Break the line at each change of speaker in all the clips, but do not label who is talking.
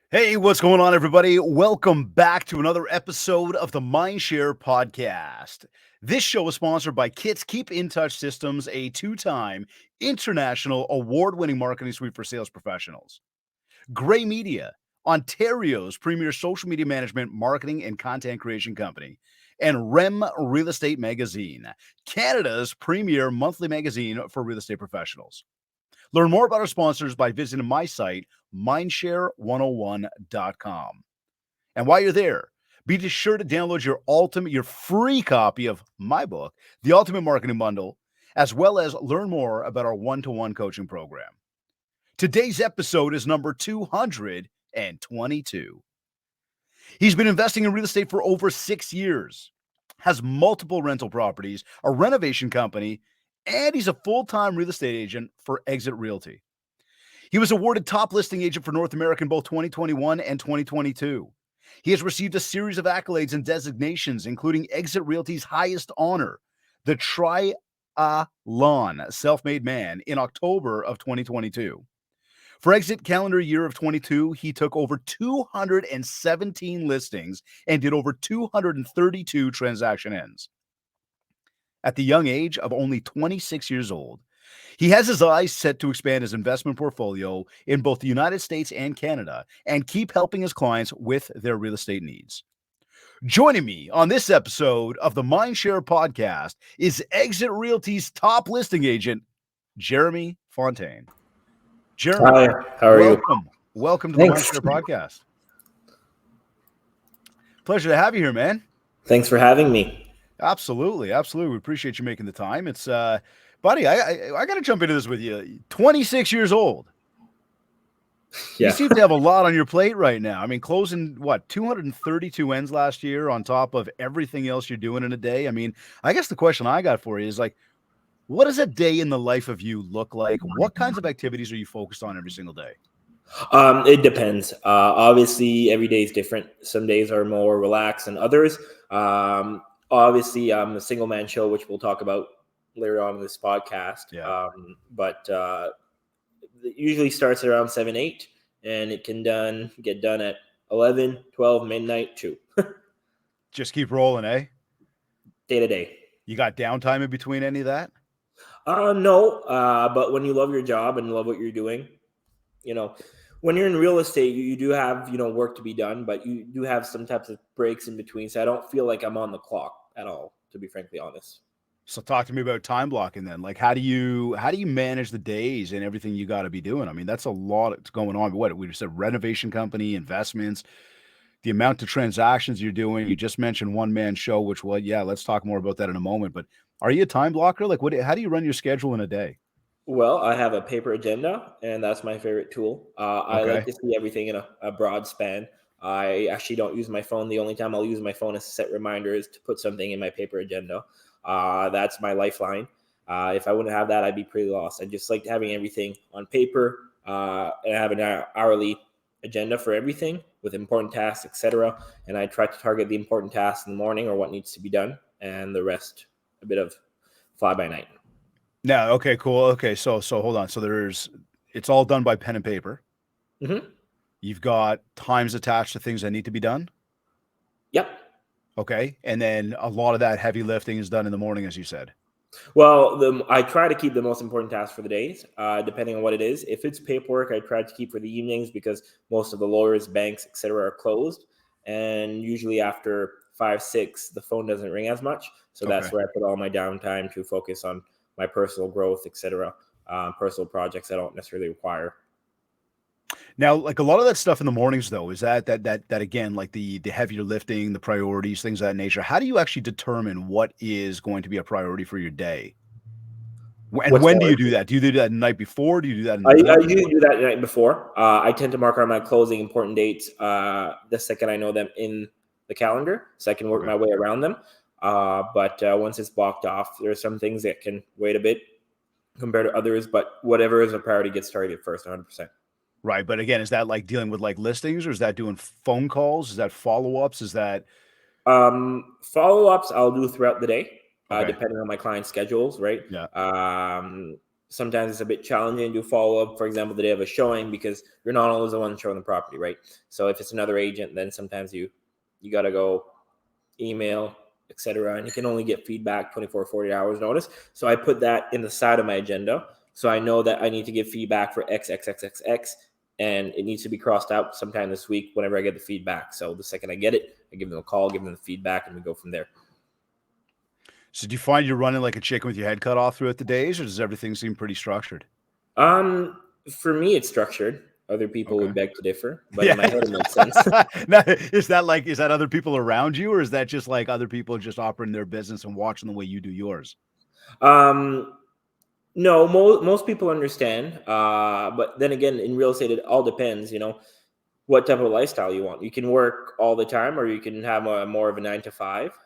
Hey, what's going on, everybody? Welcome back to another episode of the Mindshare podcast. This show is sponsored by Kits Keep in Touch Systems, a two-time international award-winning marketing suite for sales professionals. Gray Media, Ontario's premier social media management, marketing, and content creation company. And REM Real Estate Magazine, Canada's premier monthly magazine for real estate professionals. Learn more about our sponsors by visiting my site, mindshare101.com. And while you're there, be sure to download your free copy of my book, The Ultimate Marketing Bundle, as well as learn more about our one-to-one coaching program. Today's episode is number 222. He's been investing in real estate for over 6 years, has multiple rental properties, a renovation company, and he's a full-time real estate agent for Exit Realty. He was awarded top listing agent for North America in both 2021 and 2022. He has received a series of accolades and designations, including Exit Realty's highest honor, the Triathlon Self-Made Man, in October of 2022. For Exit calendar year of 22, he took over 217 listings and did over 232 transaction ends. At the young age of only 26 years old, he has his eyes set to expand his investment portfolio in both the United States and Canada and keep helping his clients with their real estate needs. Joining me on this episode of the Mindshare podcast is Exit Realty's top listing agent, Jeremie Fontaine. Jeremie,
hi, how are you?
Welcome to
Thanks.
the Mindshare podcast. Pleasure to have you here, man.
Thanks for having me.
Absolutely. We appreciate you making the time. It's buddy, I got to jump into this with you. 26 years old.
Yeah.
You seem to have a lot on your plate right now. I mean, closing 232 ends last year on top of everything else you're doing in a day. I mean, I guess the question I got for you is like, what does a day in the life of you look like? What kinds of activities are you focused on every single day?
It depends. Obviously, every day is different. Some days are more relaxed than others. Obviously, I'm a single man show, which we'll talk about later on in this podcast.
Yeah.
But it usually starts around 7, 8, and it can get done at 11, 12, midnight, 2.
Just keep rolling, eh?
Day to day.
You got downtime in between any of that?
No, but when you love your job and love what you're doing, when you're in real estate, you do have, work to be done, but you do have some types of breaks in between. So I don't feel like I'm on the clock at all, to be frankly honest.
So talk to me about time blocking then. Like, how do you manage the days and everything you got to be doing? I mean, that's a lot that's going on. What we just said, renovation company, investments, the amount of transactions you're doing. You just mentioned one man show, which, let's talk more about that in a moment. But are you a time blocker? Like, how do you run your schedule in a day?
Well, I have a paper agenda, and that's my favorite tool. I
Okay.
like to see everything in a broad span. I actually don't use my phone. The only time I'll use my phone is to set reminders to put something in my paper agenda. That's my lifeline. If I wouldn't have that, I'd be pretty lost. I just like having everything on paper, and I have an hourly agenda for everything with important tasks, etc. And I try to target the important tasks in the morning or what needs to be done, and the rest a bit of fly by night.
No, okay, cool. Okay, so hold on. So it's all done by pen and paper.
Mm-hmm.
You've got times attached to things that need to be done.
Yep.
Okay, and then a lot of that heavy lifting is done in the morning, as you said.
Well, I try to keep the most important tasks for the days, depending on what it is. If it's paperwork, I try to keep for the evenings because most of the lawyers, banks, etc., are closed, and usually after 5, 6, the phone doesn't ring as much. So that's where I put all my downtime to focus on my personal growth, etc., personal projects I don't necessarily require.
Now, like a lot of that stuff in the mornings, though, is that again, like the heavier lifting, the priorities, things of that nature. How do you actually determine what is going to be a priority for your day? And when do you do that? Do you do that the night before? Do you do that in the morning?
I usually do that the night before. I tend to mark on my closing important dates the second I know them in the calendar, so I can work my way around them. But once it's blocked off, there are some things that can wait a bit compared to others, but whatever is a priority gets targeted first, 100%.
Right. But again, is that like dealing with like listings or is that doing phone calls? Is that follow-ups? Is that
Follow-ups I'll do throughout the day,
okay?
depending on my client's schedules, right?
Yeah.
Sometimes it's a bit challenging to do follow-up, for example, the day of a showing, because you're not always the one showing the property, right? So if it's another agent, then sometimes you got to go email, etc. And you can only get feedback 24, 40 hours notice. So I put that in the side of my agenda. So I know that I need to give feedback for X, X, X, X, X, and it needs to be crossed out sometime this week whenever I get the feedback. So the second I get it, I give them a call, give them the feedback, and we go from there.
So do you find you're running like a chicken with your head cut off throughout the days, or does everything seem pretty structured?
Um, for me, it's structured. Other people
Okay.
would beg to differ, but in
Yeah.
my head, it makes sense.
Now, is that other people around you, or is that just like other people just operating their business and watching the way you do yours?
um, no, most people understand. But then again, in real estate, it all depends. What type of lifestyle you want. You can work all the time, or you can have more of a 9 to 5.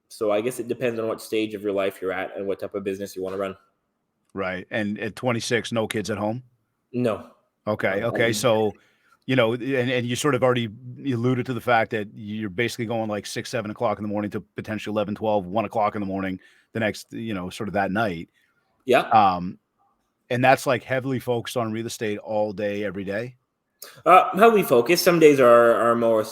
So I guess it depends on what stage of your life you're at and what type of business you want to run.
Right. And at 26, no kids at home?
No,
Okay.
no,
Okay. So, and you sort of already alluded to the fact that you're basically going like 6, 7 o'clock in the morning to potentially 11, 12, 1 o'clock in the morning the next, sort of that night.
yeah.
Um, and that's like heavily focused on real estate all day, every day.
How we focus. Some days are more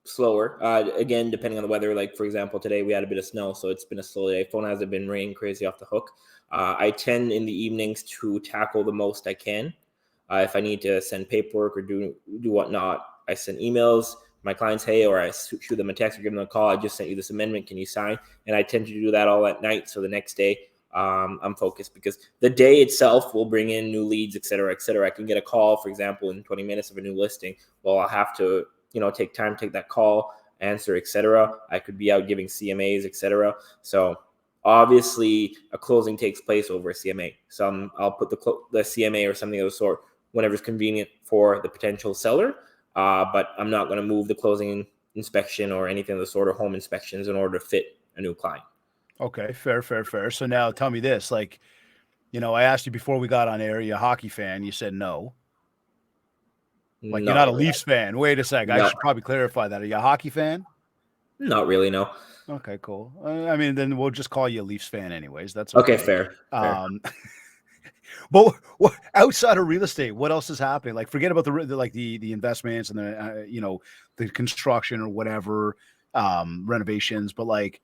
slower. Again, depending on the weather. Like for example, today we had a bit of snow, so it's been a slow day. Phone hasn't been ringing crazy off the hook. I tend in the evenings to tackle the most I can. If I need to send paperwork or do whatnot, I send emails. My clients, hey, or I shoot them a text or give them a call. I just sent you this amendment. Can you sign? And I tend to do that all at night. So the next day, I'm focused, because the day itself will bring in new leads, et cetera, et cetera. I can get a call, for example, in 20 minutes of a new listing. Well, I'll have to, take time, take that call, answer, et cetera. I could be out giving CMAs, et cetera. So obviously a closing takes place over a CMA. I'll put the CMA or something of the sort whenever it's convenient for the potential seller. But I'm not going to move the closing inspection or anything of the sort, or home inspections, in order to fit a new client.
Okay. Fair, fair, fair. So now tell me this, like, I asked you before we got on air, are you a hockey fan? You said no. Like, you're
Not
not a
really.
Leafs fan. Wait a sec. I
No,
should probably clarify that. Are you a hockey fan?
not really. No.
Okay, cool. I mean, then we'll just call you a Leafs fan anyways. That's
Okay,
okay.
fair, fair.
But outside of real estate, what else is happening? Like, forget about like the investments and the construction or whatever, renovations. But like,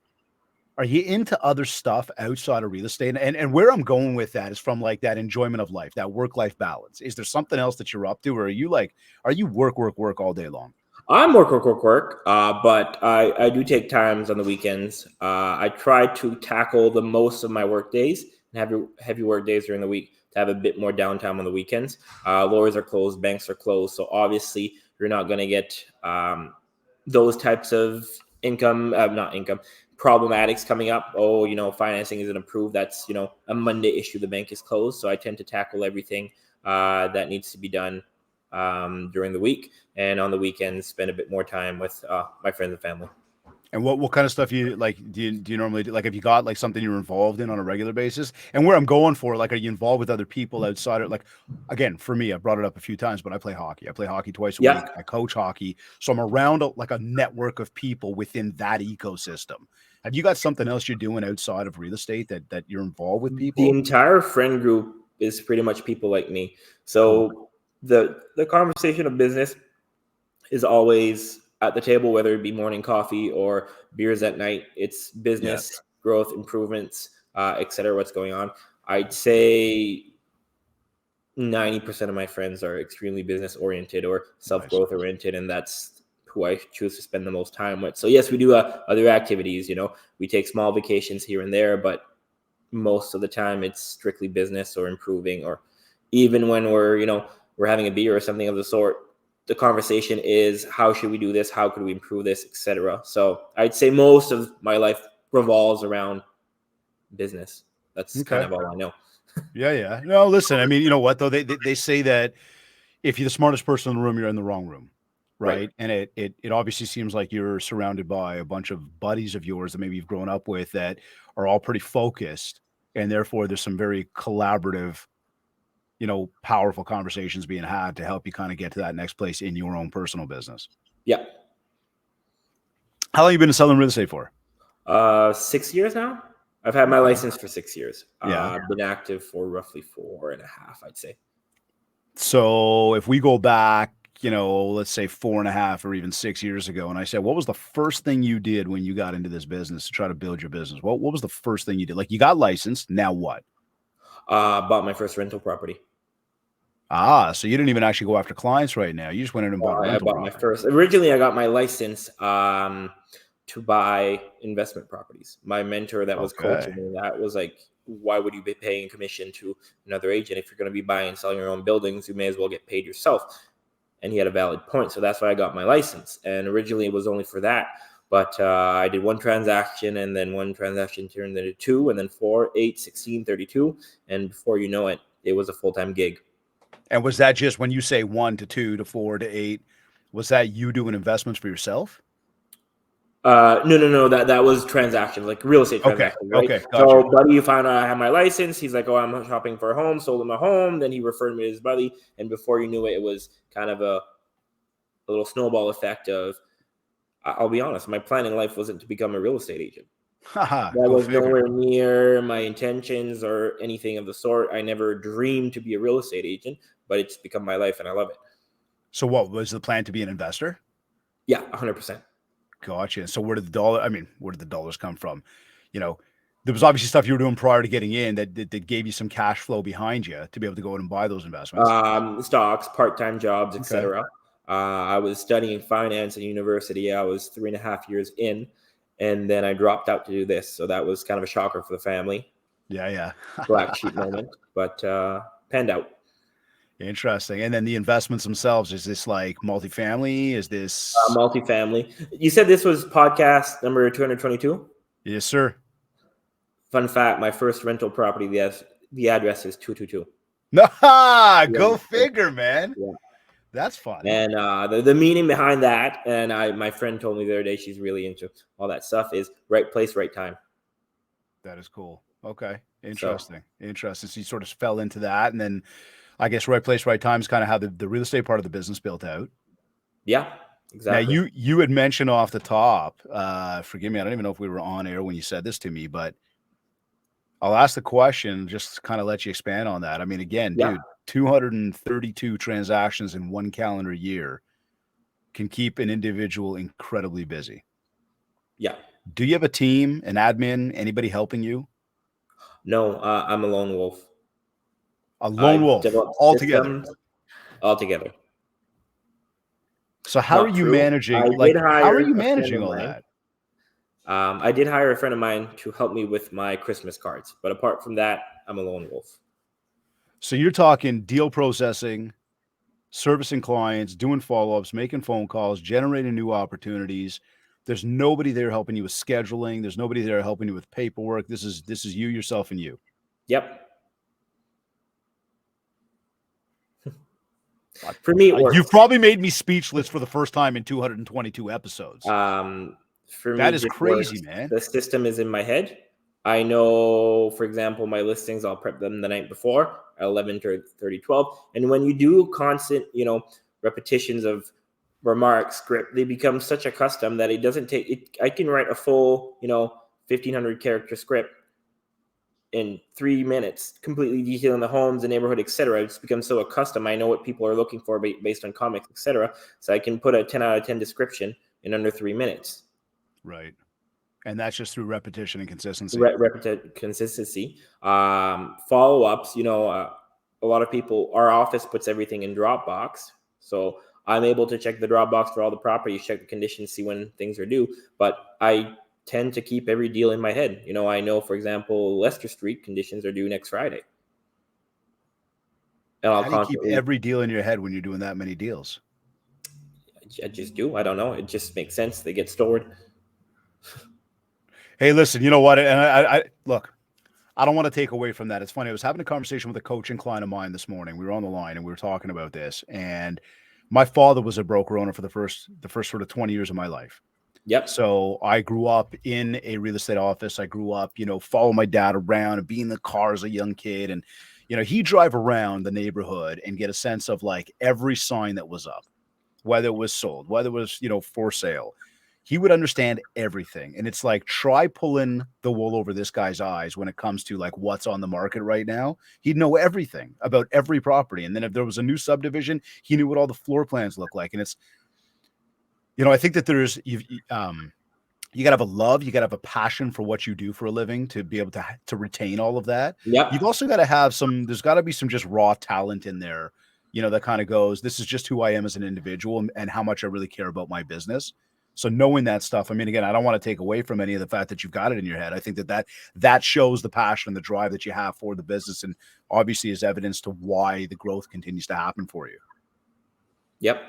are you into other stuff outside of real estate? And where I'm going with that is from like that enjoyment of life, that work-life balance. Is there something else that you're up to, or are you work, work, work all day long?
I'm work, work, work, work. But I do take times on the weekends. I try to tackle the most of my work days and heavy work days during the week, to have a bit more downtime on the weekends. Lawyers are closed, banks are closed, so obviously you're not going to get those types of not income problematics coming up. Oh, financing isn't approved. That's a Monday issue. The bank is closed, so I tend to tackle everything that needs to be done during the week, and on the weekends spend a bit more time with my friends and family.
And what kind of stuff you like? Do you normally do? Like, have you got like something you're involved in on a regular basis? And where I'm going for, like, are you involved with other people outside of like, again, for me, I brought it up a few times, but I play hockey. I play hockey twice a
Yeah.
week. I coach hockey, so I'm around like a network of people within that ecosystem. Have you got something else you're doing outside of real estate that you're involved with
The
people?
entire friend group is pretty much people like me.
Cool.
So the conversation of business is always at the table, whether it be morning coffee or beers at night. It's
Yeah.
business growth, improvements, et cetera. What's going on? I'd say 90% of my friends are extremely business oriented or self
Nice.
growth oriented, and that's who I choose to spend the most time with. So yes, we do other activities. We take small vacations here and there, but most of the time it's strictly business or improving. Or even when we're having a beer or something of the sort, the conversation is, how should we do this? How could we improve this, etc. So I'd say most of my life revolves around business. That's kind
Okay.
of all I know.
Yeah, yeah. No, listen. I mean, you know what though? They say that if you're the smartest person in the room, you're in the wrong room,
Right.
right? And it obviously seems like you're surrounded by a bunch of buddies of yours that maybe you've grown up with that are all pretty focused, and therefore there's some very collaborative, powerful conversations being had to help you kind of get to that next place in your own personal business.
Yeah.
How long have you been in Southern real estate for?
6 years now. I've had my license for 6 years.
Yeah.
I've been active for roughly 4.5, I'd say.
So if we go back, let's say 4.5 or even 6 years ago, and I said, what was the first thing you did when you got into this business to try to build your business? What was the first thing you did? Like, you got licensed. Now what?
Bought my first rental property.
So you didn't even actually go after clients right now. You just went in and bought a
I
rental
bought my
property.
first. Originally, I got my license to buy investment properties. My mentor that was
Okay.
coaching me, that was like, why would you be paying commission to another agent if you're going to be buying and selling your own buildings? You may as well get paid yourself. And he had a valid point, so that's why I got my license. And originally, it was only for that. But I did one transaction, and then one transaction turned into 2, and then 4, 8, 16, 32. And before you know it, it was a full-time gig.
And was that just when you say 1 to 2 to 4 to 8, was that you doing investments for yourself?
No. That was transactions, like real estate transactions, right?
Okay,
So,
gotcha.
buddy found out I had my license. He's like, "Oh, I'm shopping for a home." Sold him a home. Then he referred me to his buddy, and before you knew it, it was kind of a little snowball effect of. I'll be honest, my plan in life wasn't to become a real estate agent.
Haha,
That
go
was
figure.
nowhere near my intentions or anything of the sort. I never dreamed to be a real estate agent, but it's become my life, and I love it.
So what was the plan, to be an investor?
Yeah, 100%.
Gotcha. So where did the dollars come from? There was obviously stuff you were doing prior to getting in that gave you some cash flow behind you to be able to go out and buy those investments.
Stocks, part-time jobs,
Okay.
etc. I was studying finance at university. I was 3.5 years in, and then I dropped out to do this. So that was kind of a shocker for the family.
Yeah.
Black sheep moment, but panned out.
Interesting. And then the investments themselves, is this like multifamily? Is this?
Multifamily. You said this was podcast number 222?
Yes, sir.
Fun fact, my first rental property, the address is 222.
Go figure, man.
Yeah.
That's fun.
And the meaning behind that, and my friend told me the other day, she's really into all that stuff, is right place, right time.
That is cool. Okay. Interesting. So you sort of fell into that, and then I guess right place, right time is kind of how the real estate part of the business built out.
Yeah, exactly.
Now you had mentioned off the top, forgive me, I don't even know if we were on air when you said this to me, but I'll ask the question, just to kind of let you expand on that. I mean, again,
Yeah.
dude, 232 transactions in one calendar year can keep an individual incredibly busy.
Yeah.
Do you have a team, an admin, anybody helping you?
No, I'm a lone wolf.
A lone wolf altogether.
Altogether.
So how
Not
are you
true.
managing?
I did
How are
hire
you
a friend
managing
of
all
mine.
that?
I did hire a friend of mine to help me with my Christmas cards, but apart from that, I'm a lone wolf.
So you're talking deal processing, servicing clients, doing follow-ups, making phone calls, generating new opportunities. There's nobody there helping you with scheduling. There's nobody there helping you with paperwork. This is you, yourself, and you.
Yep. For me, it works.
You've probably made me speechless for the first time in 222 episodes.
For me,
That is
just
crazy,
works.
man.
The system is in my head. I know, for example, my listings, I'll prep them the night before at 11, 30, 12. And when you do constant, repetitions of remarks, script, they become such a custom that it doesn't take it. I can write a full, 1,500 character script in 3 minutes, completely detailing the homes, the neighborhood, etc. It's become so accustomed. I know what people are looking for based on comics, etc. So I can put a 10 out of 10 description in under 3 minutes.
Right. And that's just through repetition and consistency.
Consistency. Follow-ups, a lot of people, our office puts everything in Dropbox. So I'm able to check the Dropbox for all the properties, check the conditions, see when things are due. But I tend to keep every deal in my head. I know, for example, Leicester Street conditions are due next Friday. And
How do you keep every deal in your head when you're doing that many deals?
I just do. I don't know. It just makes sense. They get stored.
Hey, listen, you know what? And I look, I don't want to take away from that. It's funny. I was having a conversation with a coaching client of mine this morning. We were on the line and we were talking about this. And my father was a broker owner for the first sort of 20 years of my life.
Yep.
So I grew up in a real estate office. I grew up, following my dad around and being in the car as a young kid. And, he'd drive around the neighborhood and get a sense of like every sign that was up, whether it was sold, whether it was, for sale. He would understand everything. And it's like, try pulling the wool over this guy's eyes when it comes to like what's on the market right now. He'd know everything about every property. And then if there was a new subdivision, he knew what all the floor plans look like. And it's, I think that you gotta have a love, you gotta have a passion for what you do for a living to be able to retain all of that. You've
Yep.
also got to have there's got to be some just raw talent in there, that kind of goes, this is just who I am as an individual and how much I really care about my business. So knowing that stuff, I mean, again, I don't want to take away from any of the fact that you've got it in your head. I think that shows the passion and the drive that you have for the business, and obviously is evidence to why the growth continues to happen for you.
Yep.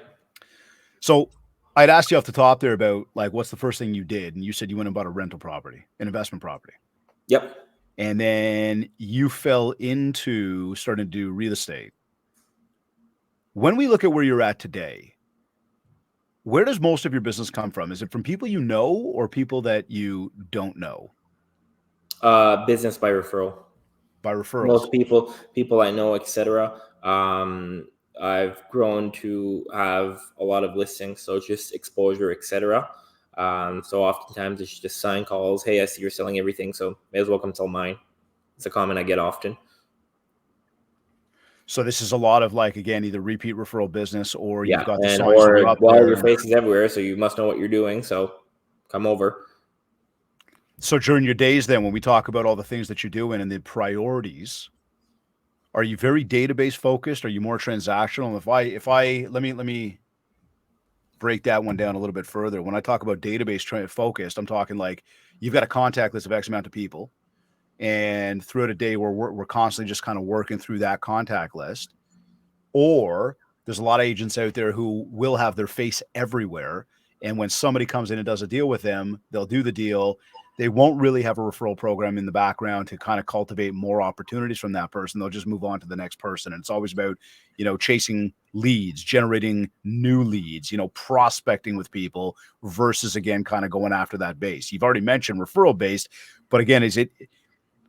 So I'd asked you off the top there about like, what's the first thing you did? And you said you went and bought a rental property, an investment property.
Yep.
And then you fell into starting to do real estate. When we look at where you're at today, where does most of your business come from? Is it from people you know or people that you don't know?
Business by referral.
By referrals.
Most people I know, etc. I've grown to have a lot of listings, so just exposure, etc. So oftentimes it's just sign calls. Hey, I see you're selling everything, so may as well come sell mine. It's a comment I get often.
So this is a lot of like, again, either repeat referral business or you've got the signs
or
that are up
well,
there.
your face is everywhere, so you must know what you're doing. So come over.
So during your days then, when we talk about all the things that you're doing and the priorities, are you very database focused? Are you more transactional? If I let me break that one down a little bit further. When I talk about database focused, I'm talking like you've got a contact list of X amount of people, and throughout a day we're constantly just kind of working through that contact list. Or there's a lot of agents out there who will have their face everywhere, and when somebody comes in and does a deal with them, they'll do the deal. They won't really have a referral program in the background to kind of cultivate more opportunities from that person. They'll just move on to the next person. And it's always about, chasing leads, generating new leads, prospecting with people versus, again, kind of going after that base. You've already mentioned referral based, but again,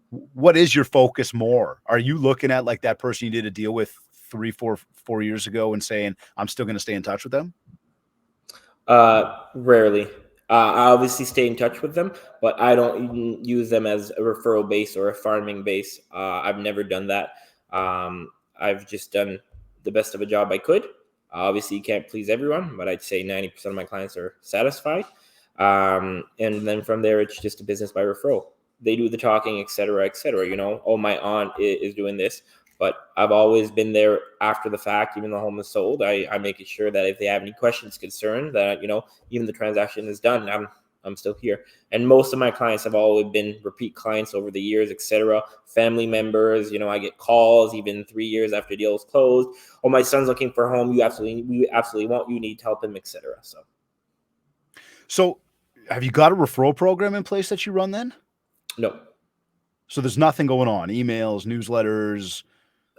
what is your focus more? Are you looking at like that person you did a deal with 4 years ago and saying, I'm still going to stay in touch with them?
Rarely. I obviously stay in touch with them, but I don't even use them as a referral base or a farming base. I've never done that. I've just done the best of a job I could. Obviously, you can't please everyone, but I'd say 90% of my clients are satisfied. And then from there, it's just a business by referral. They do the talking, et cetera, et cetera. Oh, my aunt is doing this. But I've always been there after the fact, even though the home is sold. I make it sure that if they have any questions, concerns, that even the transaction is done, I'm still here. And most of my clients have always been repeat clients over the years, etc. Family members, I get calls even 3 years after the deal is closed. Oh, my son's looking for a home. We absolutely want you need to help him, etc.
So, have you got a referral program in place that you run then?
No.
So there's nothing going on. Emails, newsletters.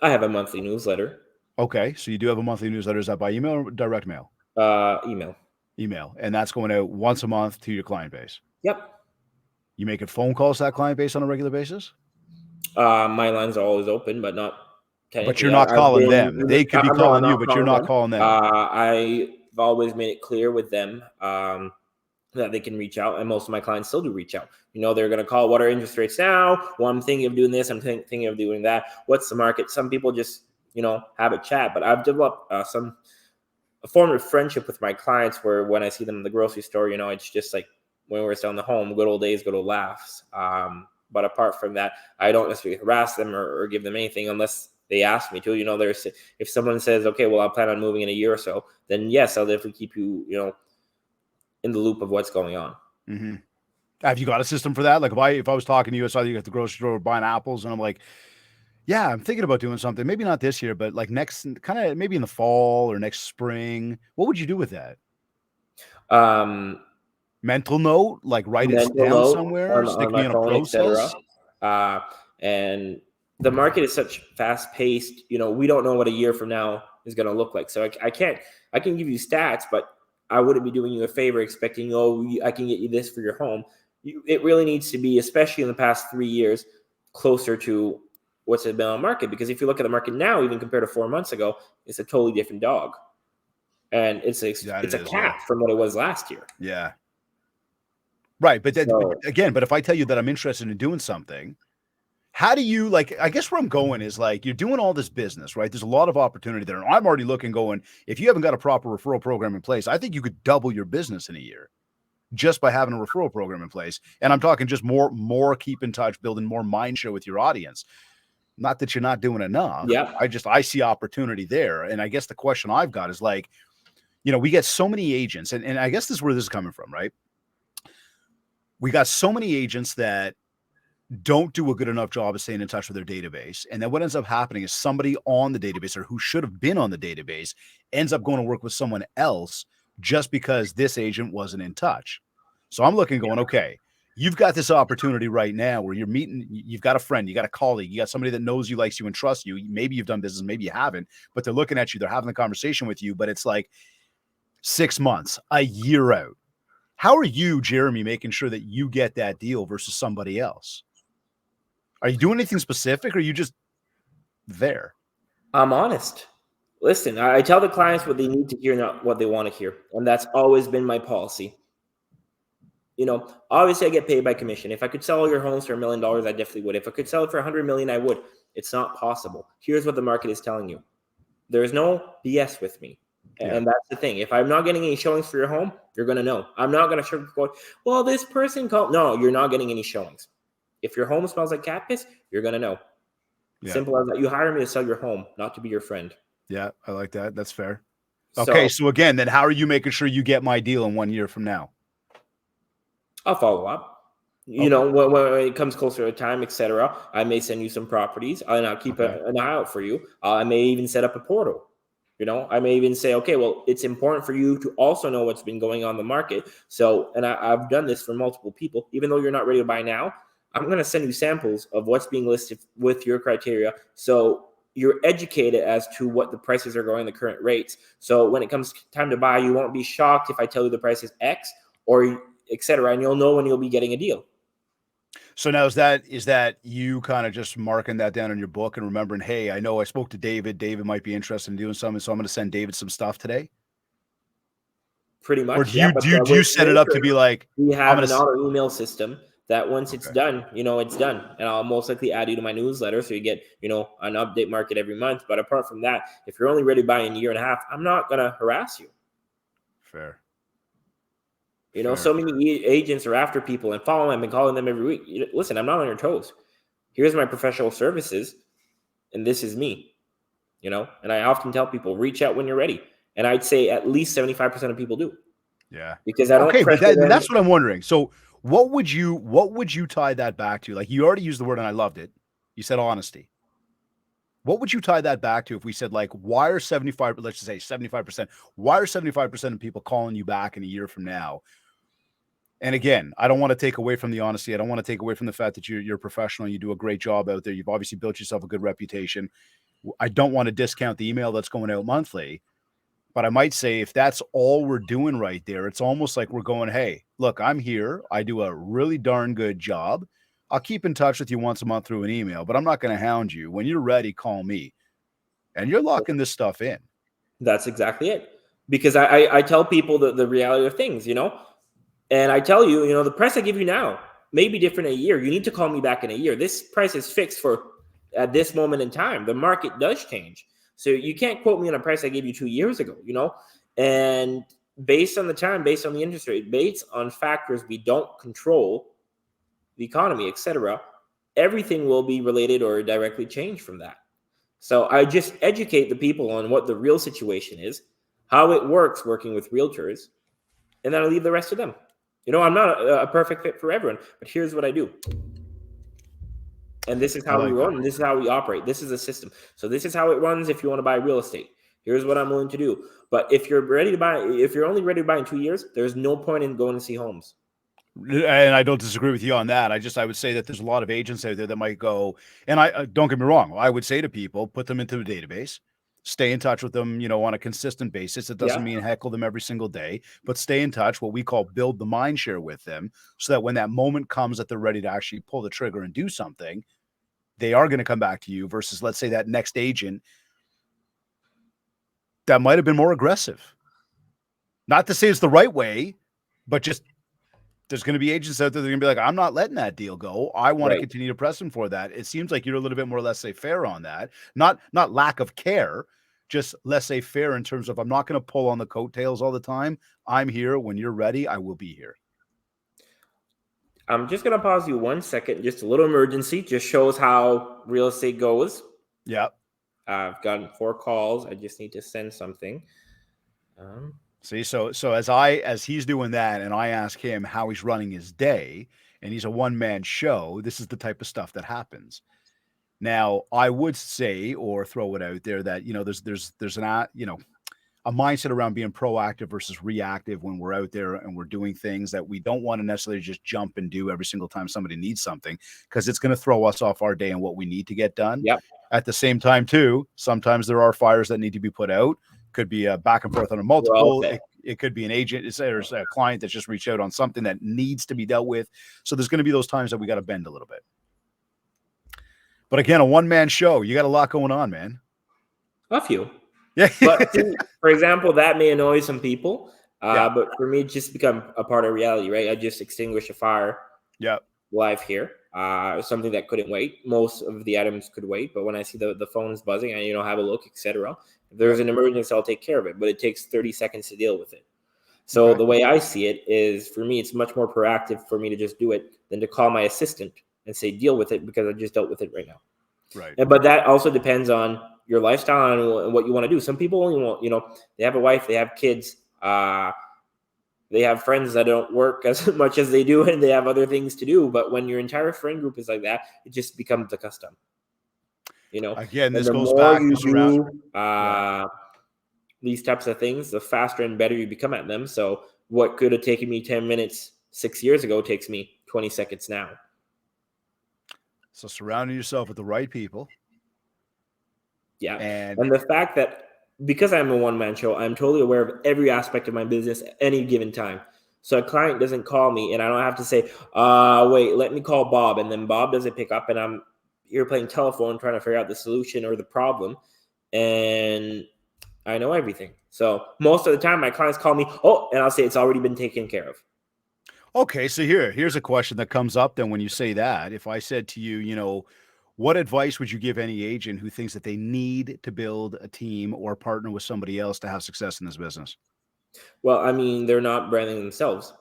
I have a monthly newsletter.
Okay, so you do have a monthly newsletter. Is that by email or direct mail?
Email.
Email, and that's going out once a month to your client base.
Yep.
You making phone calls to that client base on a regular basis?
My lines are always open, but not technically.
But you're not calling them. They could be calling you, but you're not calling them.
I've always made it clear with them that they can reach out, and most of my clients still do reach out. They're going to call, what are interest rates now? Well, I'm thinking of doing this. I'm thinking of doing that. What's the market? Some people just, have a chat, but I've developed a form of friendship with my clients where when I see them in the grocery store, it's just like when we're selling the home, good old days, good old laughs. But apart from that, I don't necessarily harass them or give them anything unless they ask me to. If someone says, okay, well, I plan on moving in a year or so, then yes, I'll definitely keep you, in the loop of what's going on.
Mm-hmm. Have you got a system for that? Like if I was talking to you, I saw you at the grocery store buying apples, and I'm like, yeah, I'm thinking about doing something. Maybe not this year, but like next, kind of maybe in the fall or next spring. What would you do with that? Mental note, like write it down somewhere, stick me on a process.
And the market is such fast paced. We don't know what a year from now is going to look like. So I can give you stats, but I wouldn't be doing you a favor expecting, I can get you this for your home. It really needs to be, especially in the past 3 years, closer to what's it been on market. Because if you look at the market now, even compared to 4 months ago, it's a totally different dog. And it's a cat from what it was last year.
Yeah. Right. But
So,
again, but if I tell you that I'm interested in doing something, how do you, like, I guess where I'm going is, like, you're doing all this business, right? There's a lot of opportunity there. And I'm already looking, going, if you haven't got a proper referral program in place, I think you could double your business in a year just by having a referral program in place. And I'm talking just more keep in touch, building more mind share with your audience. Not that you're not doing enough.
yeah.
I see opportunity there. And I guess the question I've got is, like, we get so many agents, and I guess this is where this is coming from, right? We got so many agents that don't do a good enough job of staying in touch with their database. And then what ends up happening is somebody on the database, or who should have been on the database, ends up going to work with someone else just because this agent wasn't in touch. So I'm looking, going, okay, you've got this opportunity right now where you've got a friend, you got a colleague, you got somebody that knows you, likes you, and trusts you. Maybe you've done business, maybe you haven't, but they're looking at you, they're having a conversation with you, but it's like 6 months, a year out. How are you, Jeremie, making sure that you get that deal versus somebody else? Are you doing anything specific, or are you just there?
I'm honest. Listen, I tell the clients what they need to hear, not what they want to hear. And that's always been my policy. Obviously I get paid by commission. If I could sell all your homes for $1 million, I definitely would. If I could sell it for 100 million, I would. It's not possible. Here's what the market is telling you. There's no BS with me. And that's the thing. If I'm not getting any showings for your home, you're going to know. I'm not going to sugarcoat, well, this person called. No, you're not getting any showings. If your home smells like cat piss, you're going to know.
Yeah.
Simple as that. You hire me to sell your home, not to be your friend.
Yeah, I like that. That's fair. Okay, so again, then how are you making sure you get my deal in 1 year from now?
I'll follow up. When it comes closer to time, etc., I may send you some properties, and I'll keep an eye out for you. I may even set up a portal. I may even say, okay, well, it's important for you to also know what's been going on in the market. So, and I've done this for multiple people. Even though you're not ready to buy now, I'm going to send you samples of what's being listed with your criteria. So you're educated as to what the prices are going, the current rates. So when it comes time to buy, you won't be shocked if I tell you the price is X or etc. And you'll know when you'll be getting a deal.
So now is that you kind of just marking that down in your book and remembering, hey, I know I spoke to David. David might be interested in doing something, so I'm going to send David some stuff today?
Pretty much.
Or do you set it up to be like,
we have an auto email system that once it's done, it's done. And I'll most likely add you to my newsletter so you get, an update market every month. But apart from that, if you're only ready to buy in a year and a half, I'm not going to harass you.
Fair.
So many agents are after people and following them and calling them every week. Listen, I'm not on your toes. Here's my professional services, and this is me. And I often tell people, reach out when you're ready. And I'd say at least 75% of people do.
Yeah.
Because I don't
pressure them. That's what I'm wondering. So what would you tie that back to? Like, you already used the word and I loved it. You said honesty. What would you tie that back to if we said, like, why are 75%, let's just say 75%, why are 75% of people calling you back in a year from now? And again, I don't want to take away from the honesty. I don't want to take away from the fact that you're professional. You do a great job out there. You've obviously built yourself a good reputation. I don't want to discount the email that's going out monthly, but I might say if that's all we're doing right there, it's almost like we're going, hey, look, I'm here. I do a really darn good job. I'll keep in touch with you once a month through an email, but I'm not going to hound you. When you're ready, call me. And you're locking this stuff in.
That's exactly it. Because I tell people the reality of things, and I tell you, the price I give you now may be different in a year. You need to call me back in a year. This price is fixed for at this moment in time. The market does change. So you can't quote me on a price I gave you 2 years ago, and based on the time, based on the interest rate, based on factors we don't control, the economy, etc., everything will be related or directly changed from that. So I just educate the people on what the real situation is, how it works working with realtors, and then I leave the rest to them. I'm not a perfect fit for everyone, but here's what I do. And this is how we run, and this is how we operate. This is a system. So this is how it runs if you want to buy real estate. Here's what I'm willing to do. But if you're only ready to buy in 2 years, there's no point in going to see homes.
And I don't disagree with you on that. I would say that there's a lot of agents out there that might go, and I don't get me wrong. I would say to people, put them into a database, stay in touch with them, on a consistent basis. It doesn't mean heckle them every single day, but stay in touch, what we call build the mind share with them, so that when that moment comes that they're ready to actually pull the trigger and do something, they are going to come back to you versus, let's say, that next agent that might have been more aggressive. Not to say it's the right way, but just there's going to be agents out there that are going to be like, I'm not letting that deal go. I want to
Right.
continue to press them for that. It seems like you're a little bit more laissez-faire on that. Not lack of care, just laissez-faire in terms of I'm not going to pull on the coattails all the time. I'm here when you're ready. I will be here.
I'm just going to pause you 1 second. Just a little emergency. Just shows how real estate goes.
Yeah.
I've gotten 4 calls. I just need to send something.
See, so as he's doing that, and I ask him how he's running his day, and he's a one-man show, this is the type of stuff that happens. Now, I would say or throw it out there that, there's a mindset around being proactive versus reactive when we're out there and we're doing things that we don't want to necessarily just jump and do every single time somebody needs something, because it's going to throw us off our day and what we need to get done.
Yep.
At the same time, too, sometimes there are fires that need to be put out. Could be a back and forth on a multiple. It could be an agent. There's a client that's just reached out on something that needs to be dealt with. So there's going to be those times that we got to bend a little bit. But again, a one-man show, you got a lot going on, man.
A few.
Yeah.
But for example, that may annoy some people. But for me, it's just become a part of reality, right? I just extinguished a fire.
Yeah.
Live here. Something that couldn't wait. Most of the items could wait, but when I see the phone's buzzing, I have a look, etc. If there's an emergency, I'll take care of it. But it takes 30 seconds to deal with it. So the way I see it is, for me, it's much more proactive for me to just do it than to call my assistant and say deal with it, because I just dealt with it right now.
Right.
But that also depends on your lifestyle and what you want to do. Some people only want, they have a wife, they have kids, they have friends that don't work as much as they do, and they have other things to do. But when your entire friend group is like that, it just becomes a custom.
Again, this
and the
goes
more
back
you
to
do these types of things, the faster and better you become at them. So what could have taken me 10 minutes 6 years ago takes me 20 seconds now.
So surrounding yourself with the right people.
Yeah. And the fact that because I'm a one-man show, I'm totally aware of every aspect of my business at any given time. So a client doesn't call me and I don't have to say, wait, let me call Bob. And then Bob doesn't pick up and I'm here playing telephone trying to figure out the solution or the problem. And I know everything. So most of the time my clients call me, and I'll say it's already been taken care of.
Okay, so here's a question that comes up then when you say that. If I said to you, what advice would you give any agent who thinks that they need to build a team or partner with somebody else to have success in this business?
Well, I mean, they're not branding themselves.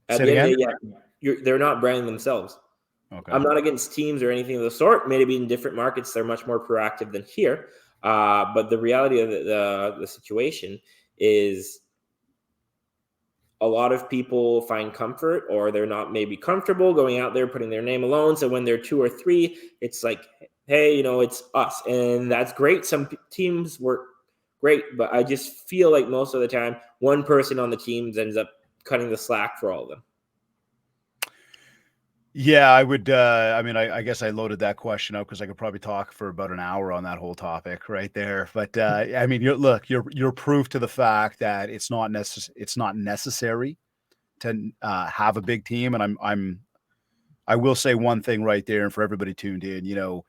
At
Say
the
it
end of
again?
the day, they're not branding themselves.
Okay.
I'm not against teams or anything of the sort. Maybe in different markets, they're much more proactive than here. But the reality of the situation is a lot of people find comfort, or they're not maybe comfortable going out there, putting their name alone. So when they're 2 or 3, it's like, hey, it's us. And that's great. Some teams work great, but I just feel like most of the time, one person on the teams ends up cutting the slack for all of them.
Yeah, I would. I guess I loaded that question up because I could probably talk for about an hour on that whole topic right there. But you're proof to the fact that it's not necessary to have a big team. And I will say one thing right there, and for everybody tuned in,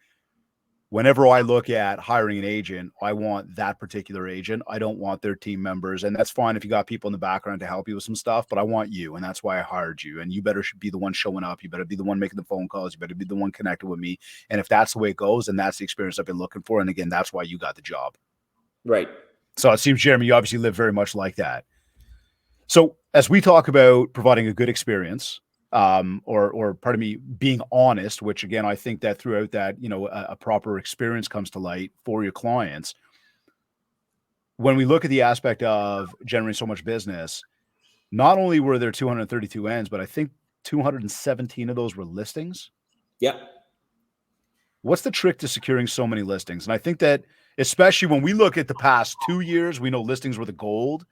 whenever I look at hiring an agent, I want that particular agent. I don't want their team members. And that's fine if you got people in the background to help you with some stuff, but I want you. And that's why I hired you. And you better be the one showing up. You better be the one making the phone calls. You better be the one connected with me. And if that's the way it goes, then that's the experience I've been looking for. And again, that's why you got the job.
Right.
So it seems, Jeremie, you obviously live very much like that. So as we talk about providing a good experience, or pardon me, being honest, which again, I think that throughout that, a proper experience comes to light for your clients. When we look at the aspect of generating so much business, not only were there 232 ends, but I think 217 of those were listings.
Yeah.
What's the trick to securing so many listings? And I think that especially when we look at the past 2 years, we know listings were the gold.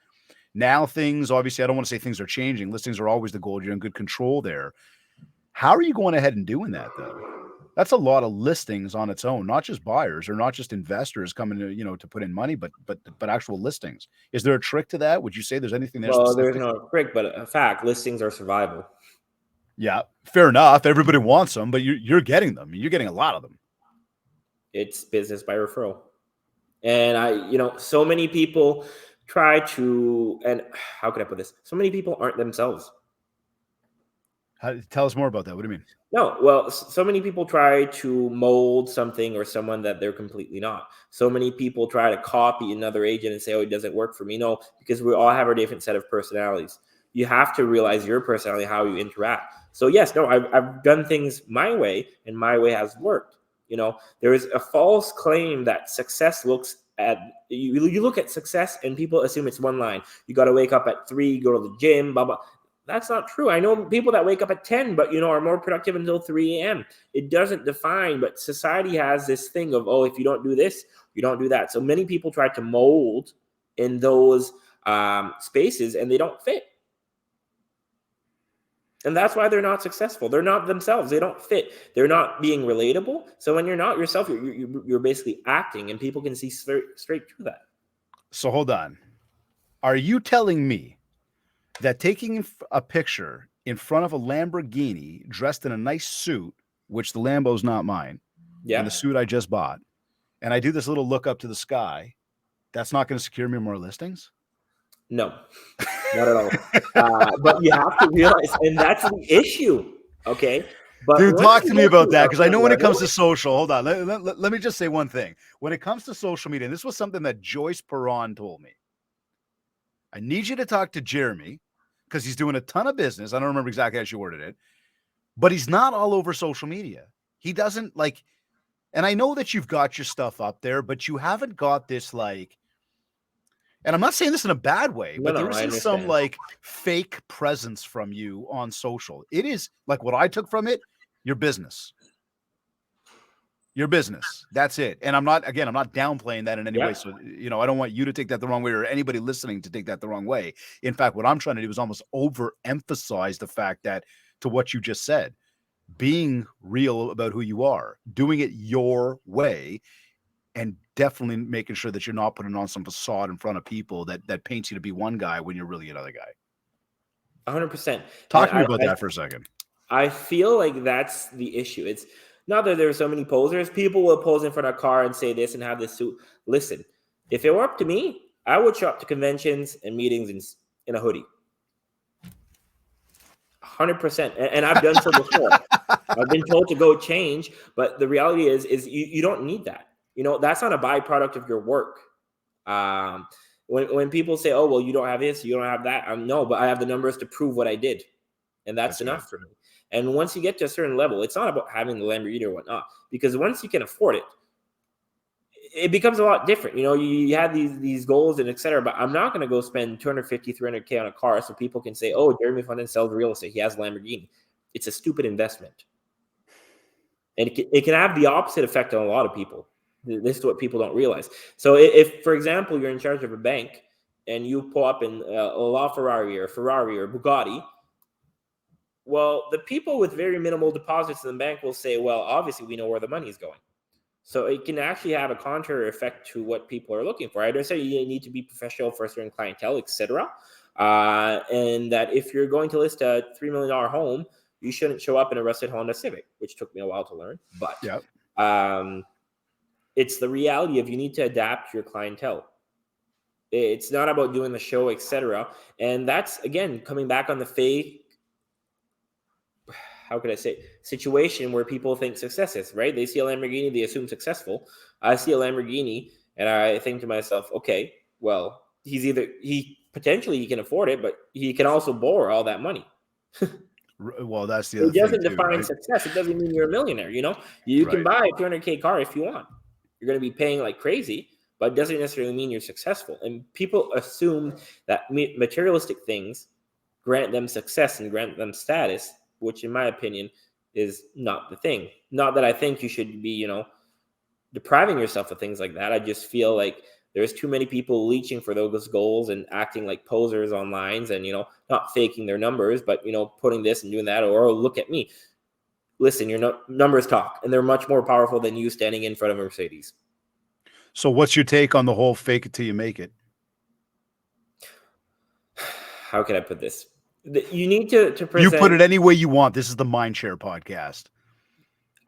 Now things, obviously, I don't want to say things are changing. Listings are always the gold. You're in good control there. How are you going ahead and doing that, though? That's a lot of listings on its own, not just buyers or not just investors coming to, to put in money, but actual listings. Is there a trick to that? Would you say there's anything there?
Well,
Specific?
there's no trick, but a fact, listings are survival.
Yeah, fair enough. Everybody wants them, but you're getting them. You're getting a lot of them.
It's business by referral. And so many people try to, and how can I put this? So many people aren't themselves.
Tell us more about that. What do you mean?
No, well, so many people try to mold something or someone that they're completely not. So many people try to copy another agent and say, oh, it doesn't work for me. No, because we all have our different set of personalities. You have to realize your personality, how you interact. So yes, no, I've done things my way, and my way has worked. There is a false claim that success looks at, you look at success and people assume it's one line. You got to wake up at 3, go to the gym, blah, blah. That's not true. I know people that wake up at 10, but are more productive until 3 a.m. It doesn't define, but society has this thing of, oh, if you don't do this, you don't do that. So many people try to mold in those spaces, and they don't fit. And that's why they're not successful. They're not themselves. They don't fit. They're not being relatable. So when you're not yourself, you're basically acting, and people can see straight through that.
So hold on. Are you telling me that taking a picture in front of a Lamborghini dressed in a nice suit, which the Lambo's not mine,
Yeah.
and the suit I just bought, and I do this little look up to the sky, that's not going to secure me more listings?
No, not at all. But you have to realize, and that's the issue, okay? But
dude, talk to me about that, because I know when it comes to social, hold on, let me just say one thing. When it comes to social media, and this was something that Joyce Perron told me, I need you to talk to Jeremie, because he's doing a ton of business. I don't remember exactly how she worded it, but he's not all over social media. He doesn't and I know that you've got your stuff up there, but you haven't got this and I'm not saying this in a bad way, but there isn't some fake presence from you on social. It is what I took from it, your business. Your business. That's it. And I'm not downplaying that in any way. So, I don't want you to take that the wrong way, or anybody listening to take that the wrong way. In fact, what I'm trying to do is almost overemphasize the fact that, to what you just said, being real about who you are, doing it your way, and definitely making sure that you're not putting on some facade in front of people that paints you to be one guy when you're really another guy.
100%.
Talk to me about that for a second.
I feel like that's the issue. It's not that there are so many posers. People will pose in front of a car and say this and have this suit. Listen, if it were up to me, I would show up to conventions and meetings in a hoodie. 100%. And I've done so before. I've been told to go change, but the reality is you don't need that. That's not a byproduct of your work. When people say, oh, well, you don't have this, you don't have that. No, but I have the numbers to prove what I did. And that's enough for me. And once you get to a certain level, it's not about having the Lamborghini or whatnot, because once you can afford it, it becomes a lot different. You have these goals and et cetera, but I'm not going to go spend $250,000, $300,000 on a car so people can say, oh, Jeremie Fontaine sells real estate. He has a Lamborghini. It's a stupid investment. And it can have the opposite effect on a lot of people. This is what people don't realize. So if, for example, you're in charge of a bank and you pull up in a LaFerrari or Ferrari or Bugatti, well, the people with very minimal deposits in the bank will say, well, obviously we know where the money is going. So it can actually have a contrary effect to what people are looking for. I don't say you need to be professional for a certain clientele, etc. And that if you're going to list a $3 million home, you shouldn't show up in a rusted Honda Civic, which took me a while to learn. But it's the reality of you need to adapt your clientele. It's not about doing the show, etc. And that's, again, coming back on the fake, how could I say, situation where people think success is, right? They see a Lamborghini, they assume successful. I see a Lamborghini and I think to myself, okay, well, he potentially can afford it, but he can also borrow all that money.
Well, that's the other
thing. It doesn't
too,
define
right?
success. It doesn't mean you're a millionaire. You can buy a $200K car if you want. You're going to be paying like crazy, but it doesn't necessarily mean you're successful. And people assume that materialistic things grant them success and grant them status, which in my opinion is not the thing. Not that I think you should be, depriving yourself of things like that. I just feel like there's too many people reaching for those goals and acting like posers online and, not faking their numbers, but, putting this and doing that, or look at me. Listen, your numbers talk, and they're much more powerful than you standing in front of a Mercedes.
So what's your take on the whole fake it till you make it?
How can I put this? You need to present.
You put it any way you want. This is the Mindshare podcast.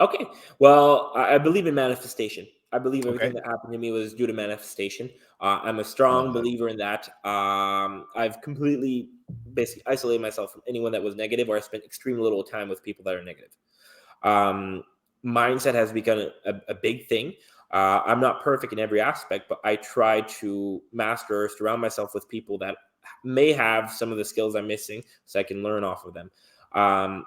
Okay. Well, I believe in manifestation. I believe everything
Okay.
that happened to me was due to manifestation. I'm a
I love
strong
that.
believer in that. I've completely basically isolated myself from anyone that was negative, or I spent extremely little time with people that are negative. Um, Mindset has become a big thing. I'm not perfect in every aspect, but I try to master or surround myself with people that may have some of the skills I'm missing so I can learn off of them. Um,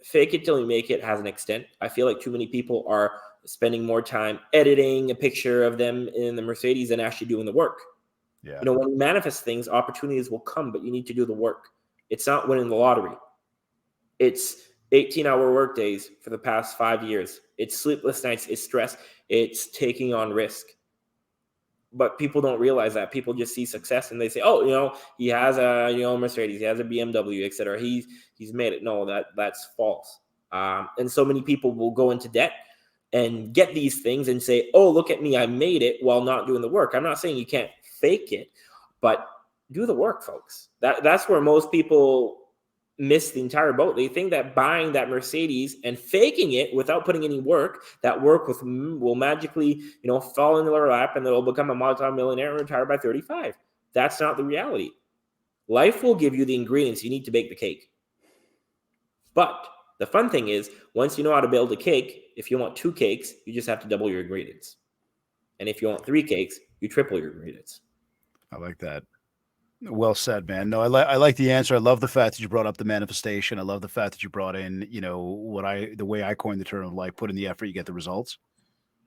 Fake it till you make it has an extent. I feel like too many people are spending more time editing a picture of them in the Mercedes than actually doing the work.
Yeah.
When you manifest things, opportunities will come, but you need to do the work. It's not winning the lottery. It's 18-hour work days for the past 5 years. It's sleepless nights. It's stress. It's taking on risk. But people don't realize that. People just see success and they say, "Oh, he has a Mercedes, he has a BMW, etc. He's made it." No, that's false. And so many people will go into debt and get these things and say, "Oh, look at me, I made it," while not doing the work. I'm not saying you can't fake it, but do the work, folks. That's where most people miss the entire boat. They think that buying that Mercedes and faking it without putting any work, that work will magically, fall into their lap and they'll become a multi-millionaire and retire by 35. That's not the reality. Life will give you the ingredients you need to bake the cake. But the fun thing is, once you know how to build a cake, if you want 2 cakes, you just have to double your ingredients. And if you want 3 cakes, you triple your ingredients.
I like that. Well said, man. No, I like the answer. I love the fact that you brought up the manifestation. I love the fact that you brought in, the way I coined the term of like put in the effort, you get the results,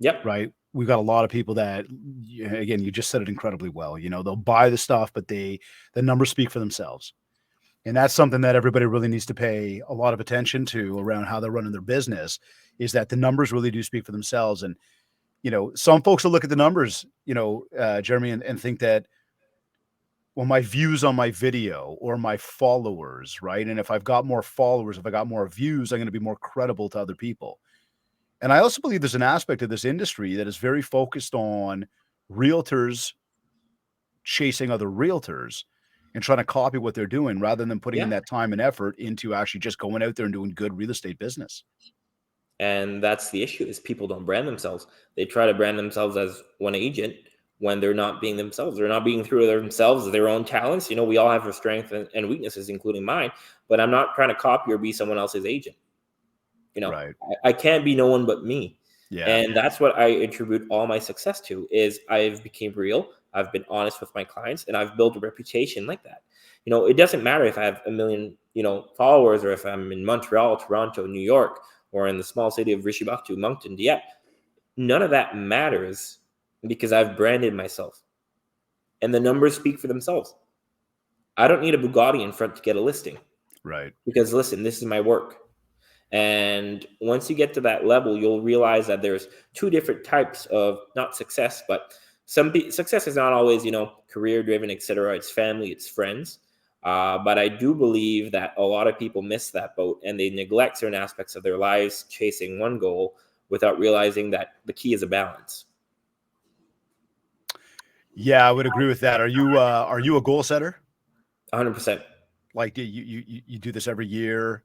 Yep.
right? We've got a lot of people that, again, you just said it incredibly well. They'll buy the stuff, but the numbers speak for themselves. And that's something that everybody really needs to pay a lot of attention to around how they're running their business, is that the numbers really do speak for themselves. And, some folks will look at the numbers, Jeremy, and think that, well, my views on my video or my followers, right? And if I've got more followers, if I got more views, I'm going to be more credible to other people. And I also believe there's an aspect of this industry that is very focused on realtors chasing other realtors and trying to copy what they're doing rather than putting in
Yeah.
that time and effort into actually just going out there and doing good real estate business.
And that's the issue, is people don't brand themselves. They try to brand themselves as one agent when they're not being themselves. They're not being true to themselves, their own talents. We all have our strengths and weaknesses, including mine, but I'm not trying to copy or be someone else's agent.
Right.
I can't be no one but me.
Yeah.
And that's what I attribute all my success to, is I've became real. I've been honest with my clients, and I've built a reputation like that. It doesn't matter if I have a million, followers, or if I'm in Montreal, Toronto, New York, or in the small city of Rishibaktu, Moncton, Dieppe. None of that matters because I've branded myself. And the numbers speak for themselves. I don't need a Bugatti in front to get a listing,
Right.
because listen, this is my work. And once you get to that level, you'll realize that there's 2 different types of, not success, but success is not always, career driven, etc. It's family, it's friends. But I do believe that a lot of people miss that boat and they neglect certain aspects of their lives chasing one goal without realizing that the key is a balance.
Yeah, I would agree with that. Are you a goal setter?
100%.
Like, do you do this every year?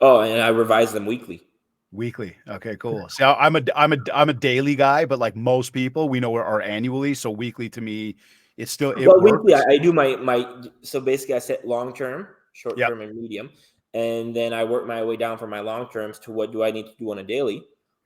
Oh, and I revise them weekly.
Weekly. Okay, cool. See, I'm a daily guy, but like most people, we know are annually. So weekly to me, it
Well, weekly,
works.
I do so basically I set long term, short
Yep,
term, and medium. And then I work my way down from my long terms to what do I need to do on a daily.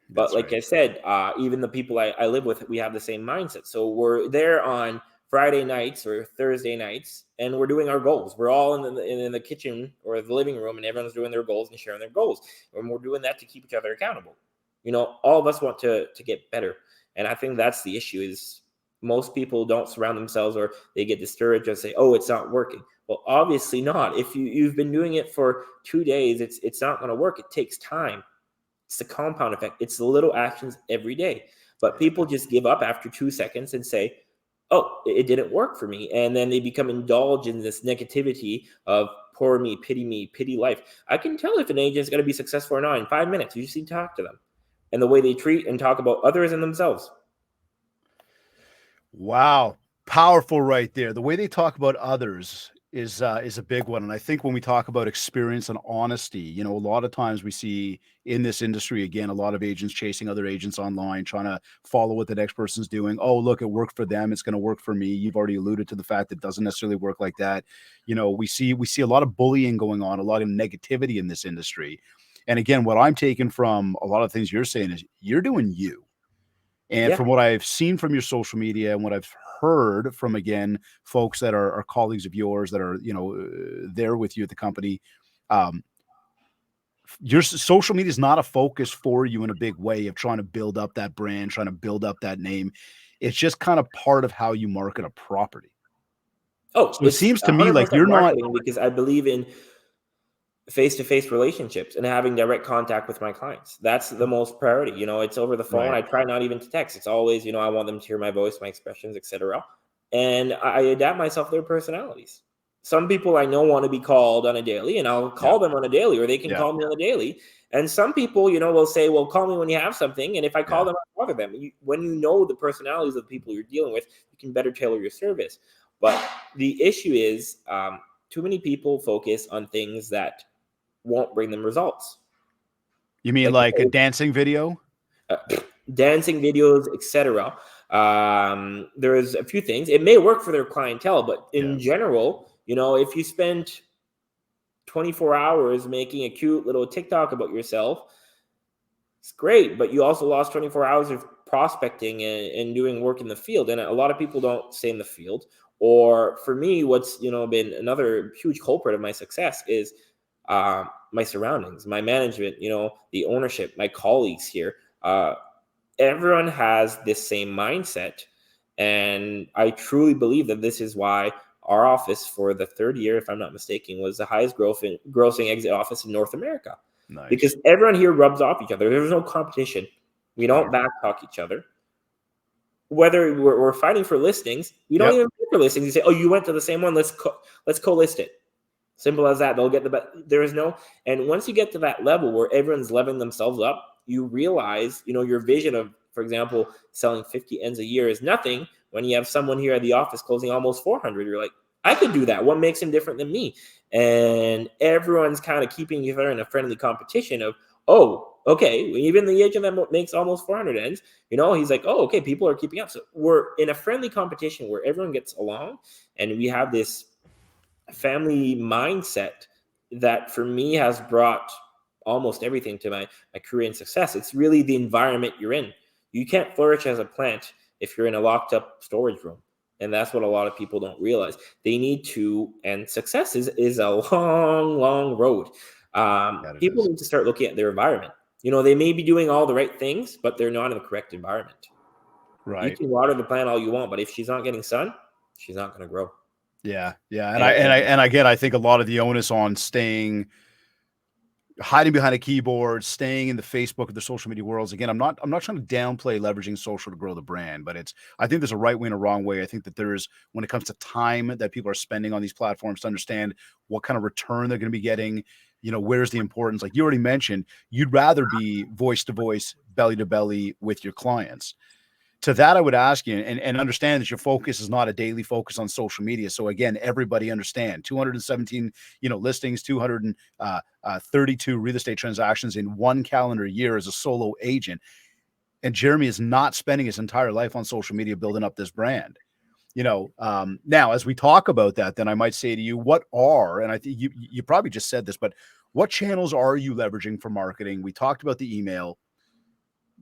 But
that's
like
right.
I said, even the people I live with, we have the same mindset. So we're there on Friday nights or Thursday nights, and we're doing our goals. We're all in the kitchen or the living room, and everyone's doing their goals and sharing their goals. And we're doing that to keep each other accountable. All of us want to get better. And I think that's the issue, is most people don't surround themselves, or they get discouraged and say, "Oh, it's not working." Well, obviously not. If you've been doing it for 2 days, it's not going to work. It takes time. It's the compound effect. It's the little actions every day. But people just give up after 2 seconds and say, "Oh, it didn't work for me." And then they become indulged in this negativity of poor me, pity life. I can tell if an agent is going to be successful or not in 5 minutes. You just need to talk to them and the way they treat and talk about others and themselves.
Wow, powerful right there. The way they talk about others is a big one. And I think when we talk about experience and honesty, you know, a lot of times we see in this industry, again, a lot of agents chasing other agents online, trying to follow what the next person's doing. Oh, look, it worked for them, it's going to work for me. You've already alluded to the fact that it doesn't necessarily work like that. You know, we see a lot of bullying going on, a lot of negativity in this industry. And again, what I'm taking from a lot of things you're saying is you're doing you. And
Yeah.
from what I've seen from your social media and what I've heard from, again, folks that are colleagues of yours that are, you know, there with you at the company, um, your social media is not a focus for you in a big way of trying to build up that brand, trying to build up that name. It's just kind of part of how you market a property.
Oh,
So it
it's
seems to me like
100%
you're not
marketing because I believe in face-to-face relationships and having direct contact with my clients. That's the most priority. It's over the phone.
right.
I try not even to text. It's always, I want them to hear my voice, my expressions, etc. And I adapt myself to their personalities. Some people I know want to be called on a daily, and I'll
Yeah.
call them on a daily, or they can
Yeah.
call me on a daily. And some people, will say, well, call me when you have something. And if I call
Yeah.
them, I'll bother them. When you know the personalities of the people you're dealing with, you can better tailor your service. But the issue is too many people focus on things that won't bring them results.
You mean
Like
like a dancing video?
uh, dancing videos, etc. There's a few things. It may work for their clientele, but
Yeah.
in general, if you spend 24 hours making a cute little TikTok about yourself, it's great, but you also lost 24 hours of prospecting and doing work in the field. And a lot of people don't stay in the field. Or for me, what's been another huge culprit of my success is my surroundings, my management, the ownership, my colleagues here. Everyone has this same mindset, and I truly believe that this is why our office, for the third year, if I'm not mistaken, was the highest grossing exit office in North America.
Nice.
Because everyone here rubs off each other. There's no competition. We don't
Powerful.
backtalk each other. Whether we're fighting for listings, we don't
Yep.
even pay for listings. You say, "Oh, you went to the same one. Let's co-list it." Simple as that. They'll get the best. There is no. And once you get to that level where everyone's leveling themselves up, you realize, your vision of, for example, selling 50 ends a year is nothing when you have someone here at the office closing almost 400. You're like, I could do that. What makes him different than me? And everyone's kind of keeping each other in a friendly competition of, oh, okay, even the agent that makes almost 400 ends, he's like, oh, okay, people are keeping up. So we're in a friendly competition where everyone gets along, and we have this family mindset that for me has brought almost everything to my career and success. It's really the environment you're in. You can't flourish as a plant if you're in a locked up storage room. And that's what a lot of people don't realize. They need to, and success is a long, long road.
That it
People
is.
need to start looking at their environment. They may be doing all the right things, but they're not in the correct environment. You
Right.
can water the plant all you want, but if she's not getting sun, she's not going to grow.
Yeah. Yeah. And
And
I think a lot of the onus on hiding behind a keyboard, staying in the Facebook or the social media worlds. Again, I'm not trying to downplay leveraging social to grow the brand, but I think there's a right way and a wrong way. I think that there's, when it comes to time that people are spending on these platforms, to understand what kind of return they're going to be getting, where's the importance. Like you already mentioned, you'd rather be voice to voice, belly to belly with your clients. To that, I would ask you, and understand that your focus is not a daily focus on social media. So again, everybody understand 217, listings, 232 real estate transactions in one calendar year as a solo agent. And Jeremie is not spending his entire life on social media building up this brand. Now, as we talk about that, then I might say to you, and I think you probably just said this, but what channels are you leveraging for marketing? We talked about the email,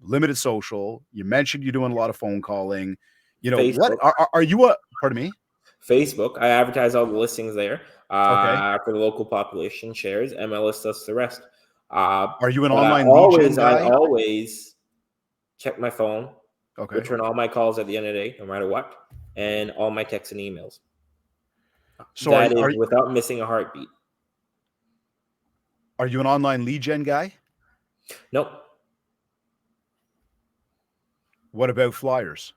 limited social. You mentioned you're doing a lot of phone calling. What
Facebook.
are you pardon me?
Facebook. I advertise all the listings there
Okay.
for the local population shares. MLS does the rest.
Are you an
But
online lead gen
I
guy?
always check my phone,
Okay.
return all my calls at the end of the day, no matter what, and all my texts and emails.
So
That is without missing a heartbeat.
are you an online lead gen guy?
Nope.
What about flyers?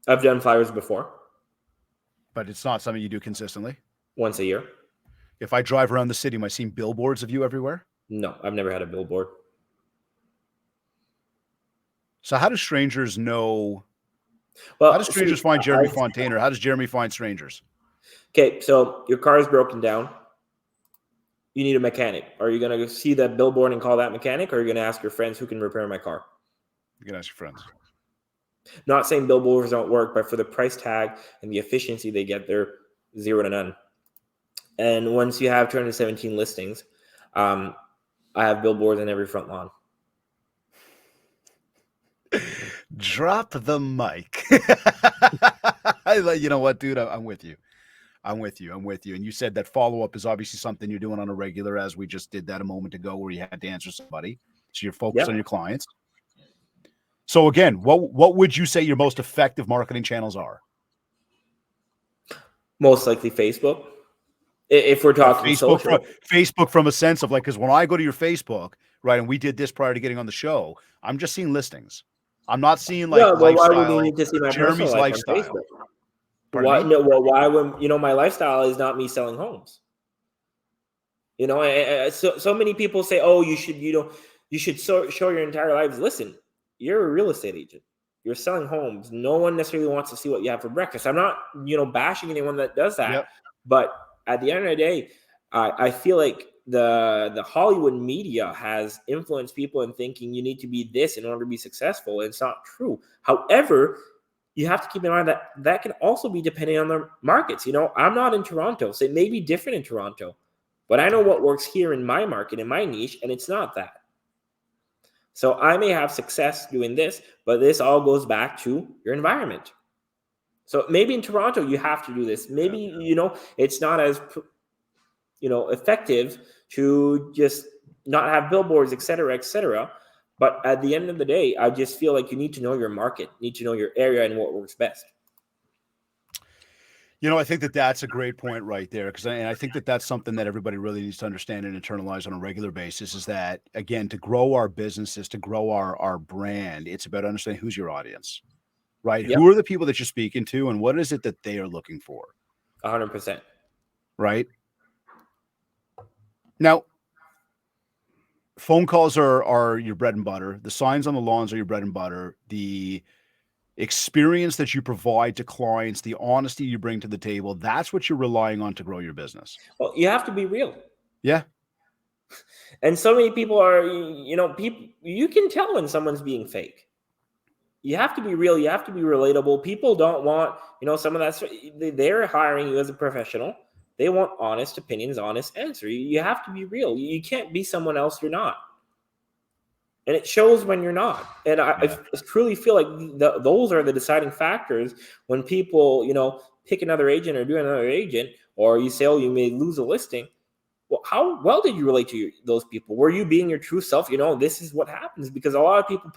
I've done flyers before,
But it's not something you do consistently.
once a year.
If I drive around the city, am I seeing billboards of you everywhere?
No, I've never had a billboard.
So how do strangers know? How do
Well, see,
strangers find Jeremie Fontaine, or how does Jeremie find strangers?
Okay, so your car is broken down. You need a mechanic. Are you going to see that billboard and call that mechanic, or are you going to ask your friends who can repair my car?
You can ask your friends.
Not saying billboards don't work, but for the price tag and the efficiency they get, they're 0 to none. And once you have 217 listings, I have billboards on every front lawn.
Drop the mic. You know what, dude? I'm with you. I'm with you. And you said that follow-up is obviously something you're doing on a regular, as we just did that a moment ago where you had to answer somebody. So you're focused on your clients. So again, what would you say your most effective marketing channels are?
Most likely Facebook. If we're talking social.
Facebook from a sense of like, because when I go to your Facebook, right, and we did this prior to getting on the show, I'm just seeing listings. I'm not seeing like lifestyle.
Why would you need to see my
Jeremie's
personal life
lifestyle.
on Facebook? Why? No, well, why would my lifestyle is not me selling homes. So many people say, "Oh, you should show your entire lives." Listen, you're a real estate agent. You're selling homes. No one necessarily wants to see what you have for breakfast. I'm not, bashing anyone that does that.
Yep.
But at the end of the day, I feel like the Hollywood media has influenced people in thinking you need to be this in order to be successful. It's not true. However, you have to keep in mind that can also be depending on the markets. I'm not in Toronto, so it may be different in Toronto. But I know what works here in my market, in my niche, and it's not that. So I may have success doing this, but this all goes back to your environment. So maybe in Toronto, you have to do this. Maybe, it's not as, effective to just not have billboards, et cetera, et cetera. But at the end of the day, I just feel like you need to know your market, need to know your area and what works best.
I think that that's a great point right there, because I think that that's something that everybody really needs to understand and internalize on a regular basis, is that, again, to grow our businesses, to grow our brand, it's about understanding who's your audience, right?
Yep.
Who are the people that you're speaking to, and what is it that they are looking for?
100%.
Right? Now, phone calls are your bread and butter. The signs on the lawns are your bread and butter. The experience that you provide to clients, the honesty you bring to the table, that's what you're relying on to grow your business.
Well, you have to be real.
Yeah.
And so many people are, people, you can tell when someone's being fake. You have to be real. You have to be relatable. People don't want, some of that. They're hiring you as a professional. They want honest opinions, honest answer. You have to be real. You can't be someone else you're not. And it shows when you're not. And I truly feel like those are the deciding factors when people, pick another agent or do another agent, or you say, oh, you may lose a listing. Well, how well did you relate to those people? Were you being your true self? This is what happens, because a lot of people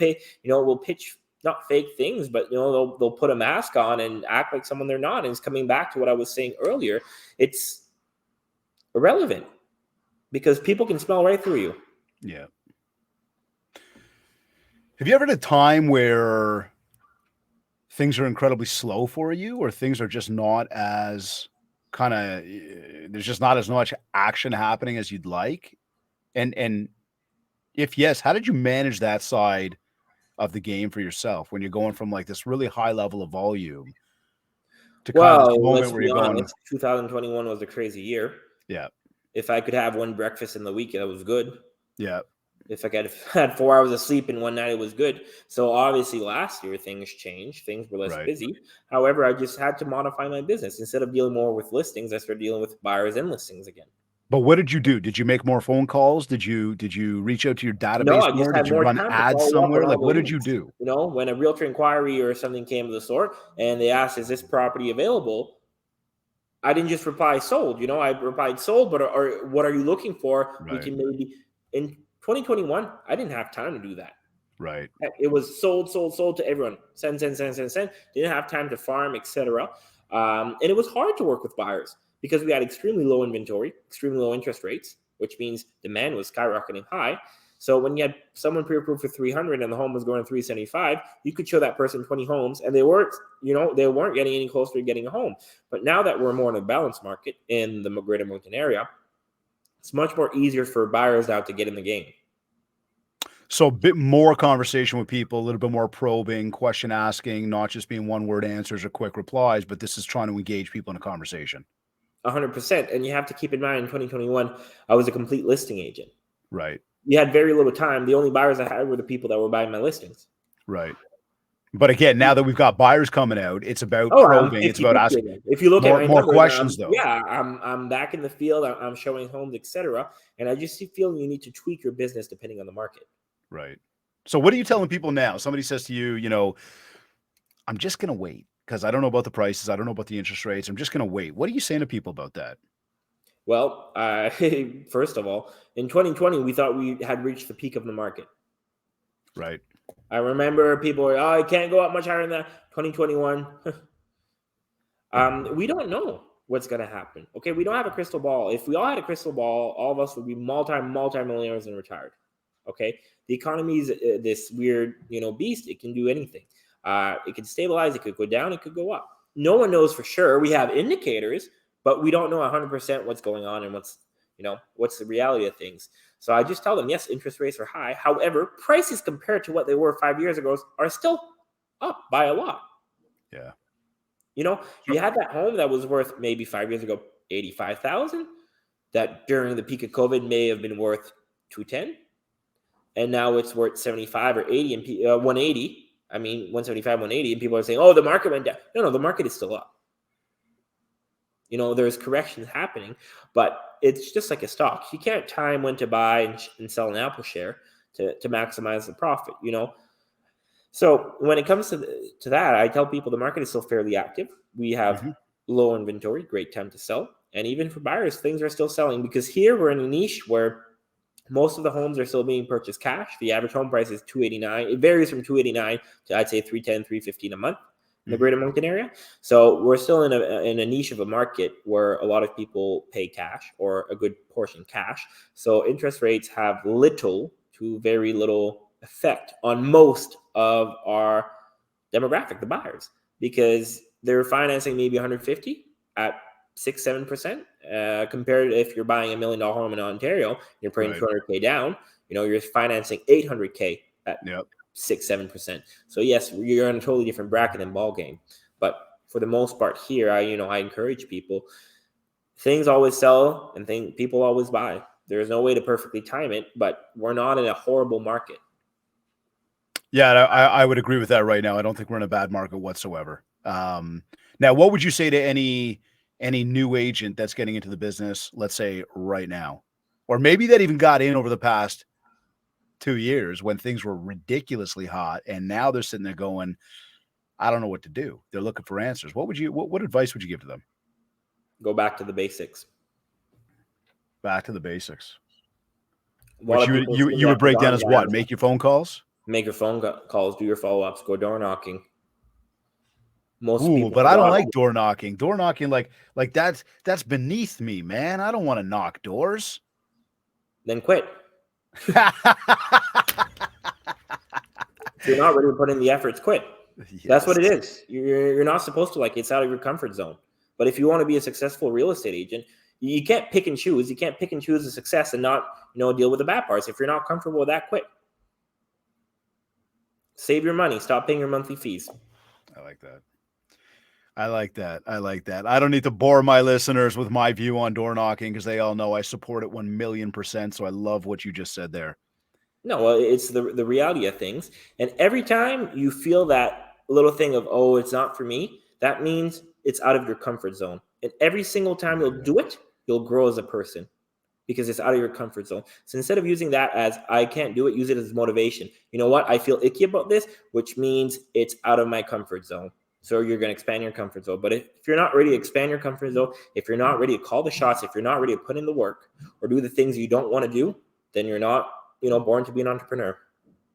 will pitch not fake things, but they'll put a mask on and act like someone they're not. And it's coming back to what I was saying earlier. It's irrelevant because people can smell right through you.
Yeah. Have you ever had a time where things are incredibly slow for you, or things are just not as there's just not as much action happening as you'd like? And if yes, how did you manage that side of the game for yourself when you're going from like this really high level of volume to kind of this moment where you're going,
2021 was a crazy year.
Yeah.
If I could have one breakfast in the week, that was good.
Yeah.
If I had 4 hours of sleep in one night, it was good. So obviously last year things changed. Things were less busy. However, I just had to modify my business. Instead of dealing more with listings, I started dealing with buyers and listings again.
But what did you do? Did you make more phone calls? Did you reach out to your database more? Did you run ads somewhere? Like, what did you do?
When a realtor inquiry or something came to the store and they asked, is this property available? I didn't just reply sold. I replied sold, but or what are you looking for?
Right.
We can maybe in 2021, I didn't have time to do that.
Right.
It was sold to everyone. Send. Didn't have time to farm, etc. And it was hard to work with buyers because we had extremely low inventory, extremely low interest rates, which means demand was skyrocketing high. So when you had someone pre-approved for 300 and the home was going 375, you could show that person 20 homes and they weren't getting any closer to getting a home. But now that we're more in a balanced market in the Greater Moncton area, it's much more easier for buyers now to get in the game.
So a bit more conversation with people, a little bit more probing, question asking, not just being one word answers or quick replies, but this is trying to engage people in a conversation.
100%. And you have to keep in mind, in 2021, I was a complete listing agent.
Right.
You had very little time. The only buyers I had were the people that were buying my listings.
Right. But again, now that we've got buyers coming out, it's about
Oh, I'm
probing. It's about
50/50
asking
again. If you look at my
more
numbers,
questions, though.
I'm back in the field. I'm showing homes, etc. And I just feel you need to tweak your business depending on the market.
Right. So what are you telling people now? Somebody says to you, I'm just going to wait because I don't know about the prices. I don't know about the interest rates. I'm just going to wait. What are you saying to people about that?
Well, first of all, in 2020, we thought we had reached the peak of the market.
Right.
I remember people were, oh, it can't go up much higher than that. 2021. We don't know what's going to happen. Okay, we don't have a crystal ball. If we all had a crystal ball, all of us would be multi-millionaires and retired. Okay, the economy is this weird, beast. It can do anything. It can stabilize. It could go down. It could go up. No one knows for sure. We have indicators, but we don't know 100% what's going on and what's the reality of things. So I just tell them, yes, interest rates are high. However, prices compared to what they were 5 years ago are still up by a lot.
Yeah.
You had that home that was worth maybe 5 years ago, 85,000, that during the peak of COVID may have been worth 210. And now it's worth 75 or 80 and 180. I mean, 175, 180. And people are saying, oh, the market went down. No, the market is still up. There's corrections happening, but it's just like a stock. You can't time when to buy and sell an Apple share to maximize the profit, So when it comes to that, I tell people the market is still fairly active. We have low inventory, great time to sell. And even for buyers, things are still selling because here we're in a niche where most of the homes are still being purchased cash. The average home price is $289. It varies from $289 to I'd say $310, $315 a month in the Greater Moncton area. So we're still in a niche of a market where a lot of people pay cash or a good portion cash. So interest rates have little to very little effect on most of our demographic, the buyers, because they're financing maybe 150 at 6-7%, compared to if you're buying $1 million home in Ontario, you're paying 200K down, you're financing 800K at 6-7%. So yes, you're in a totally different bracket and ball game. But for the most part here, I encourage people, things always sell and people always buy. There's no way to perfectly time it, but we're not in a horrible market.
Yeah, I would agree with that right now. I don't think we're in a bad market whatsoever. Now, what would you say to any new agent that's getting into the business, let's say right now, or maybe that even got in over the past 2 years when things were ridiculously hot, and now they're sitting there going, I don't know what to do. They're looking for answers. What advice would you give to them?
Go back to the basics.
Back to the basics.
A lot
Which
of people
you would break down as what? Make your phone calls?
Make your phone calls, do your follow-ups, go door knocking. Most
Ooh,
people
but I don't like door knocking. Door knocking, like that's beneath me, man. I don't want to knock doors.
Then quit. If you're not ready to put in the efforts, quit. Yes. That's what it is. You're not supposed to like it. It's out of your comfort zone. But if you want to be a successful real estate agent, you can't pick and choose. You can't pick and choose the success and not, deal with the bad parts. If you're not comfortable with that, quit. Save your money. Stop paying your monthly fees.
I like that. I like that. I like that. I don't need to bore my listeners with my view on door knocking because they all know I support it 1,000,000%. So I love what you just said there.
No, well, it's the reality of things. And every time you feel that little thing of, oh, it's not for me, that means it's out of your comfort zone. And every single time you'll do it, you'll grow as a person because it's out of your comfort zone. So instead of using that as, I can't do it, use it as motivation. You know what? I feel icky about this, which means it's out of my comfort zone. So you're going to expand your comfort zone. But if you're not ready to expand your comfort zone, if you're not ready to call the shots, if you're not ready to put in the work or do the things you don't want to do, then you're not, born to be an entrepreneur.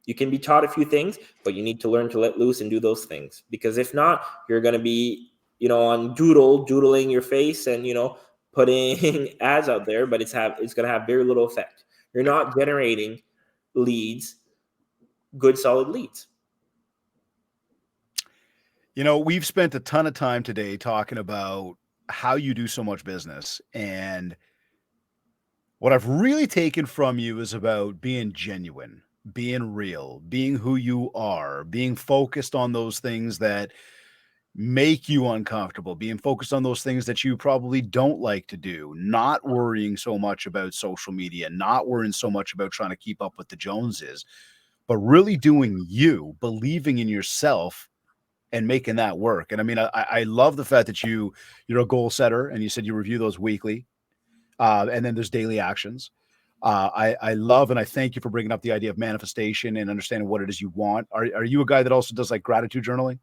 You can be taught a few things, but you need to learn to let loose and do those things. Because if not, you're going to be, on doodling your face and, putting ads out there, but it's going to have very little effect. You're not generating leads, good, solid leads.
We've spent a ton of time today talking about how you do so much business. And what I've really taken from you is about being genuine, being real, being who you are, being focused on those things that make you uncomfortable, being focused on those things that you probably don't like to do, not worrying so much about social media, not worrying so much about trying to keep up with the Joneses, but really doing you, believing in yourself and making that work. And I mean, I love the fact that you're a goal setter and you said you review those weekly, and then there's daily actions. I love and I thank you for bringing up the idea of manifestation and understanding what it is you want. Are you a guy that also does like gratitude journaling?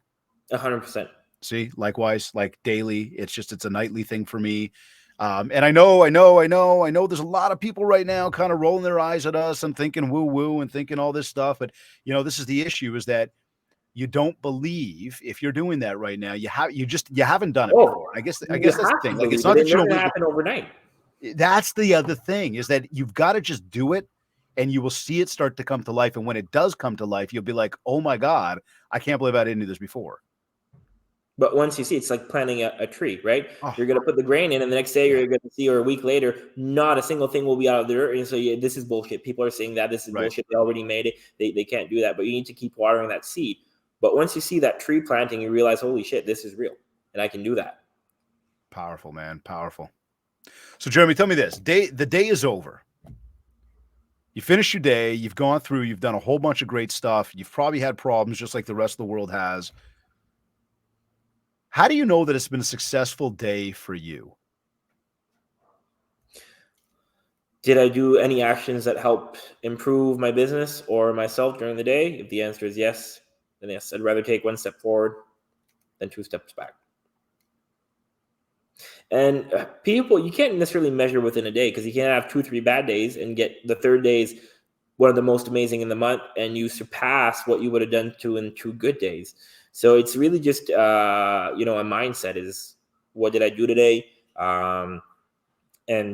100%.
See, likewise, like daily. It's a nightly thing for me. And I know there's a lot of people right now kind of rolling their eyes at us and thinking woo woo and thinking all this stuff. But this is the issue is that you don't believe if you're doing that right now. You haven't done it
Oh,
before. I
you
guess that's
have
the
to
thing. Like it's
believe it.
not
It's
that you
not
don't
going to
believe.
happen overnight.
That's the other thing is that you've got to just do it and you will see it start to come to life. And when it does come to life, you'll be like, oh my God, I can't believe I didn't do this before.
But once you see, it's like planting a tree, right?
Oh,
You're going to put the grain in, and the next day
yeah,
you're going to see, or a week later, not a single thing will be out of the dirt. And so this is bullshit. People are saying that this is
right.
bullshit. They already made it. They can't do that. But you need to keep watering that seed. But once you see that tree planting, you realize, holy shit, this is real, and I can do that.
Powerful, man. Powerful. So, Jeremie, tell me this. The day is over. You finished your day. You've gone through. You've done a whole bunch of great stuff. You've probably had problems just like the rest of the world has. How do you know that it's been a successful day for you?
Did I do any actions that helped improve my business or myself during the day? If the answer is yes, then yes, I'd rather take one step forward than two steps back. And people, you can't necessarily measure within a day because you can't have 2, 3 bad days and get the third day's one of the most amazing in the month, and you surpass what you would have done in 2 good days. So it's really just a mindset is what did I do today, and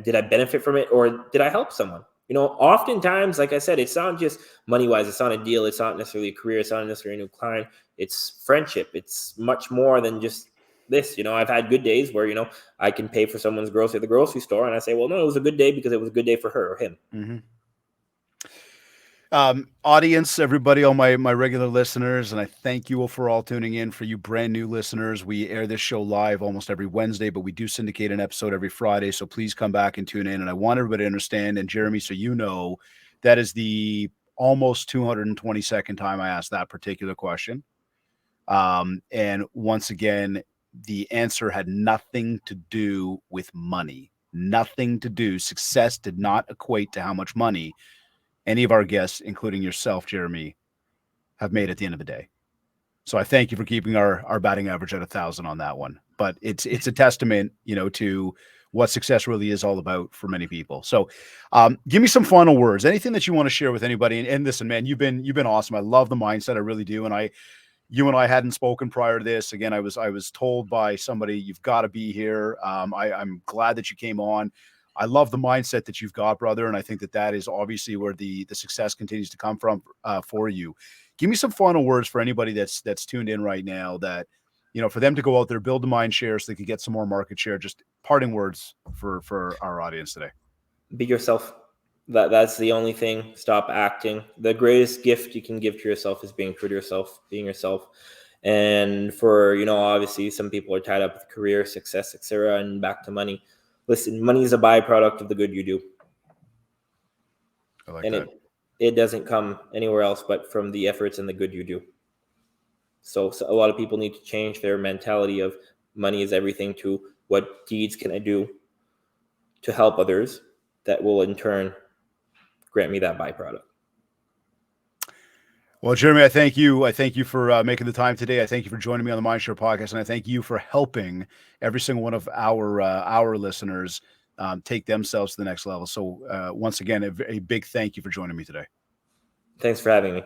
did I benefit from it, or did I help someone? Oftentimes, like I said, it's not just money wise. It's not a deal. It's not necessarily a career. It's not necessarily a new client. It's friendship. It's much more than just this. I've had good days where I can pay for someone's grocery at the grocery store, and I say, well, no, it was a good day because it was a good day for her or him.
Mm-hmm. Audience, everybody, all my regular listeners, and I thank you all for all tuning in. For you brand new listeners, we air this show live almost every Wednesday, but we do syndicate an episode every Friday. So please come back and tune in. And I want everybody to understand, and Jeremie, so that is the almost 222nd time I asked that particular question. And once again, the answer had nothing to do with money. Nothing to do. Success did not equate to how much money any of our guests, including yourself, Jeremie, have made at the end of the day. So I thank you for keeping our batting average at 1,000 on that one. But it's a testament, to what success really is all about for many people. So give me some final words, anything that you want to share with anybody. And listen, man, you've been awesome. I love the mindset. I really do. And you and I hadn't spoken prior to this. Again, I was told by somebody, you've got to be here. I'm glad that you came on. I love the mindset that you've got, brother. And I think that is obviously where the success continues to come from for you. Give me some final words for anybody that's tuned in right now that, for them to go out there, build a mind share so they could get some more market share. Just parting words for our audience today.
Be yourself. That's the only thing. Stop acting. The greatest gift you can give to yourself is being true to yourself, being yourself. And for, obviously some people are tied up with career, success, etc. and back to money. Listen, money is a byproduct of the good you do.
I like
And
that.
it doesn't come anywhere else but from the efforts and the good you do. So a lot of people need to change their mentality of money is everything to what deeds can I do to help others that will in turn grant me that byproduct.
Well, Jeremie, I thank you. I thank you for making the time today. I thank you for joining me on the Mindshare podcast, and I thank you for helping every single one of our listeners take themselves to the next level. So, once again, a big thank you for joining me today.
Thanks for having me.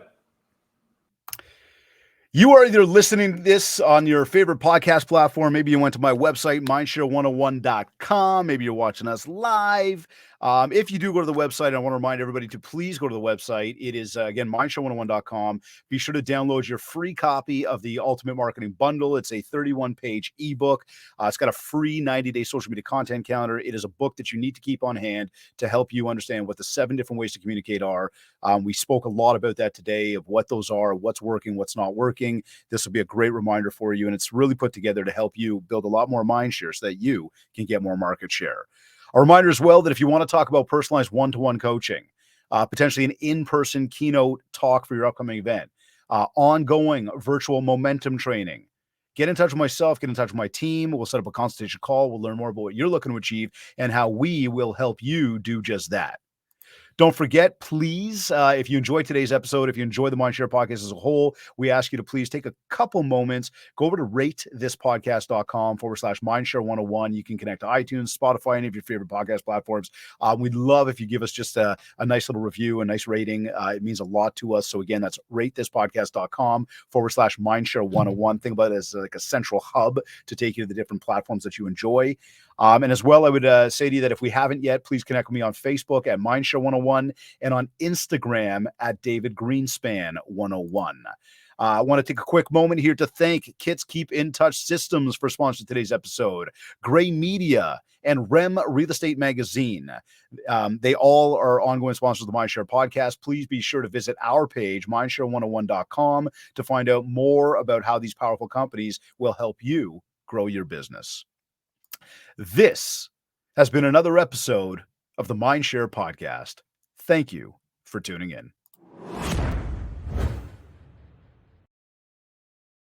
You are either listening to this on your favorite podcast platform. Maybe you went to my website, mindshare101.com. Maybe you're watching us live. If you do go to the website, I want to remind everybody to please go to the website. It is, again, mindshare101.com. Be sure to download your free copy of the Ultimate Marketing Bundle. It's a 31-page ebook. It's got a free 90-day social media content calendar. It is a book that you need to keep on hand to help you understand what the 7 different ways to communicate are. We spoke a lot about that today, of what those are, what's working, what's not working. This will be a great reminder for you, and it's really put together to help you build a lot more mind share so that you can get more market share. A reminder as well that if you want to talk about personalized one-to-one coaching, potentially an in-person keynote talk for your upcoming event, ongoing virtual momentum training, get in touch with myself, get in touch with my team. We'll set up a consultation call. We'll learn more about what you're looking to achieve and how we will help you do just that. Don't forget, please, if you enjoyed today's episode, if you enjoy the Mindshare podcast as a whole, we ask you to please take a couple moments, go over to ratethispodcast.com/Mindshare101. You can connect to iTunes, Spotify, any of your favorite podcast platforms. We'd love if you give us just a nice little review, a nice rating. It means a lot to us. So again, that's ratethispodcast.com/Mindshare101. Think about it as like a central hub to take you to the different platforms that you enjoy. And as well, I would say to you that if we haven't yet, please connect with me on Facebook at Mindshare101 and on Instagram at David Greenspan 101. I want to take a quick moment here to thank Kits Keep in Touch Systems for sponsoring today's episode, Gray Media, and REM Real Estate Magazine. They all are ongoing sponsors of the Mindshare podcast. Please be sure to visit our page, mindshare101.com, to find out more about how these powerful companies will help you grow your business. This has been another episode of the Mindshare podcast. Thank you for tuning in.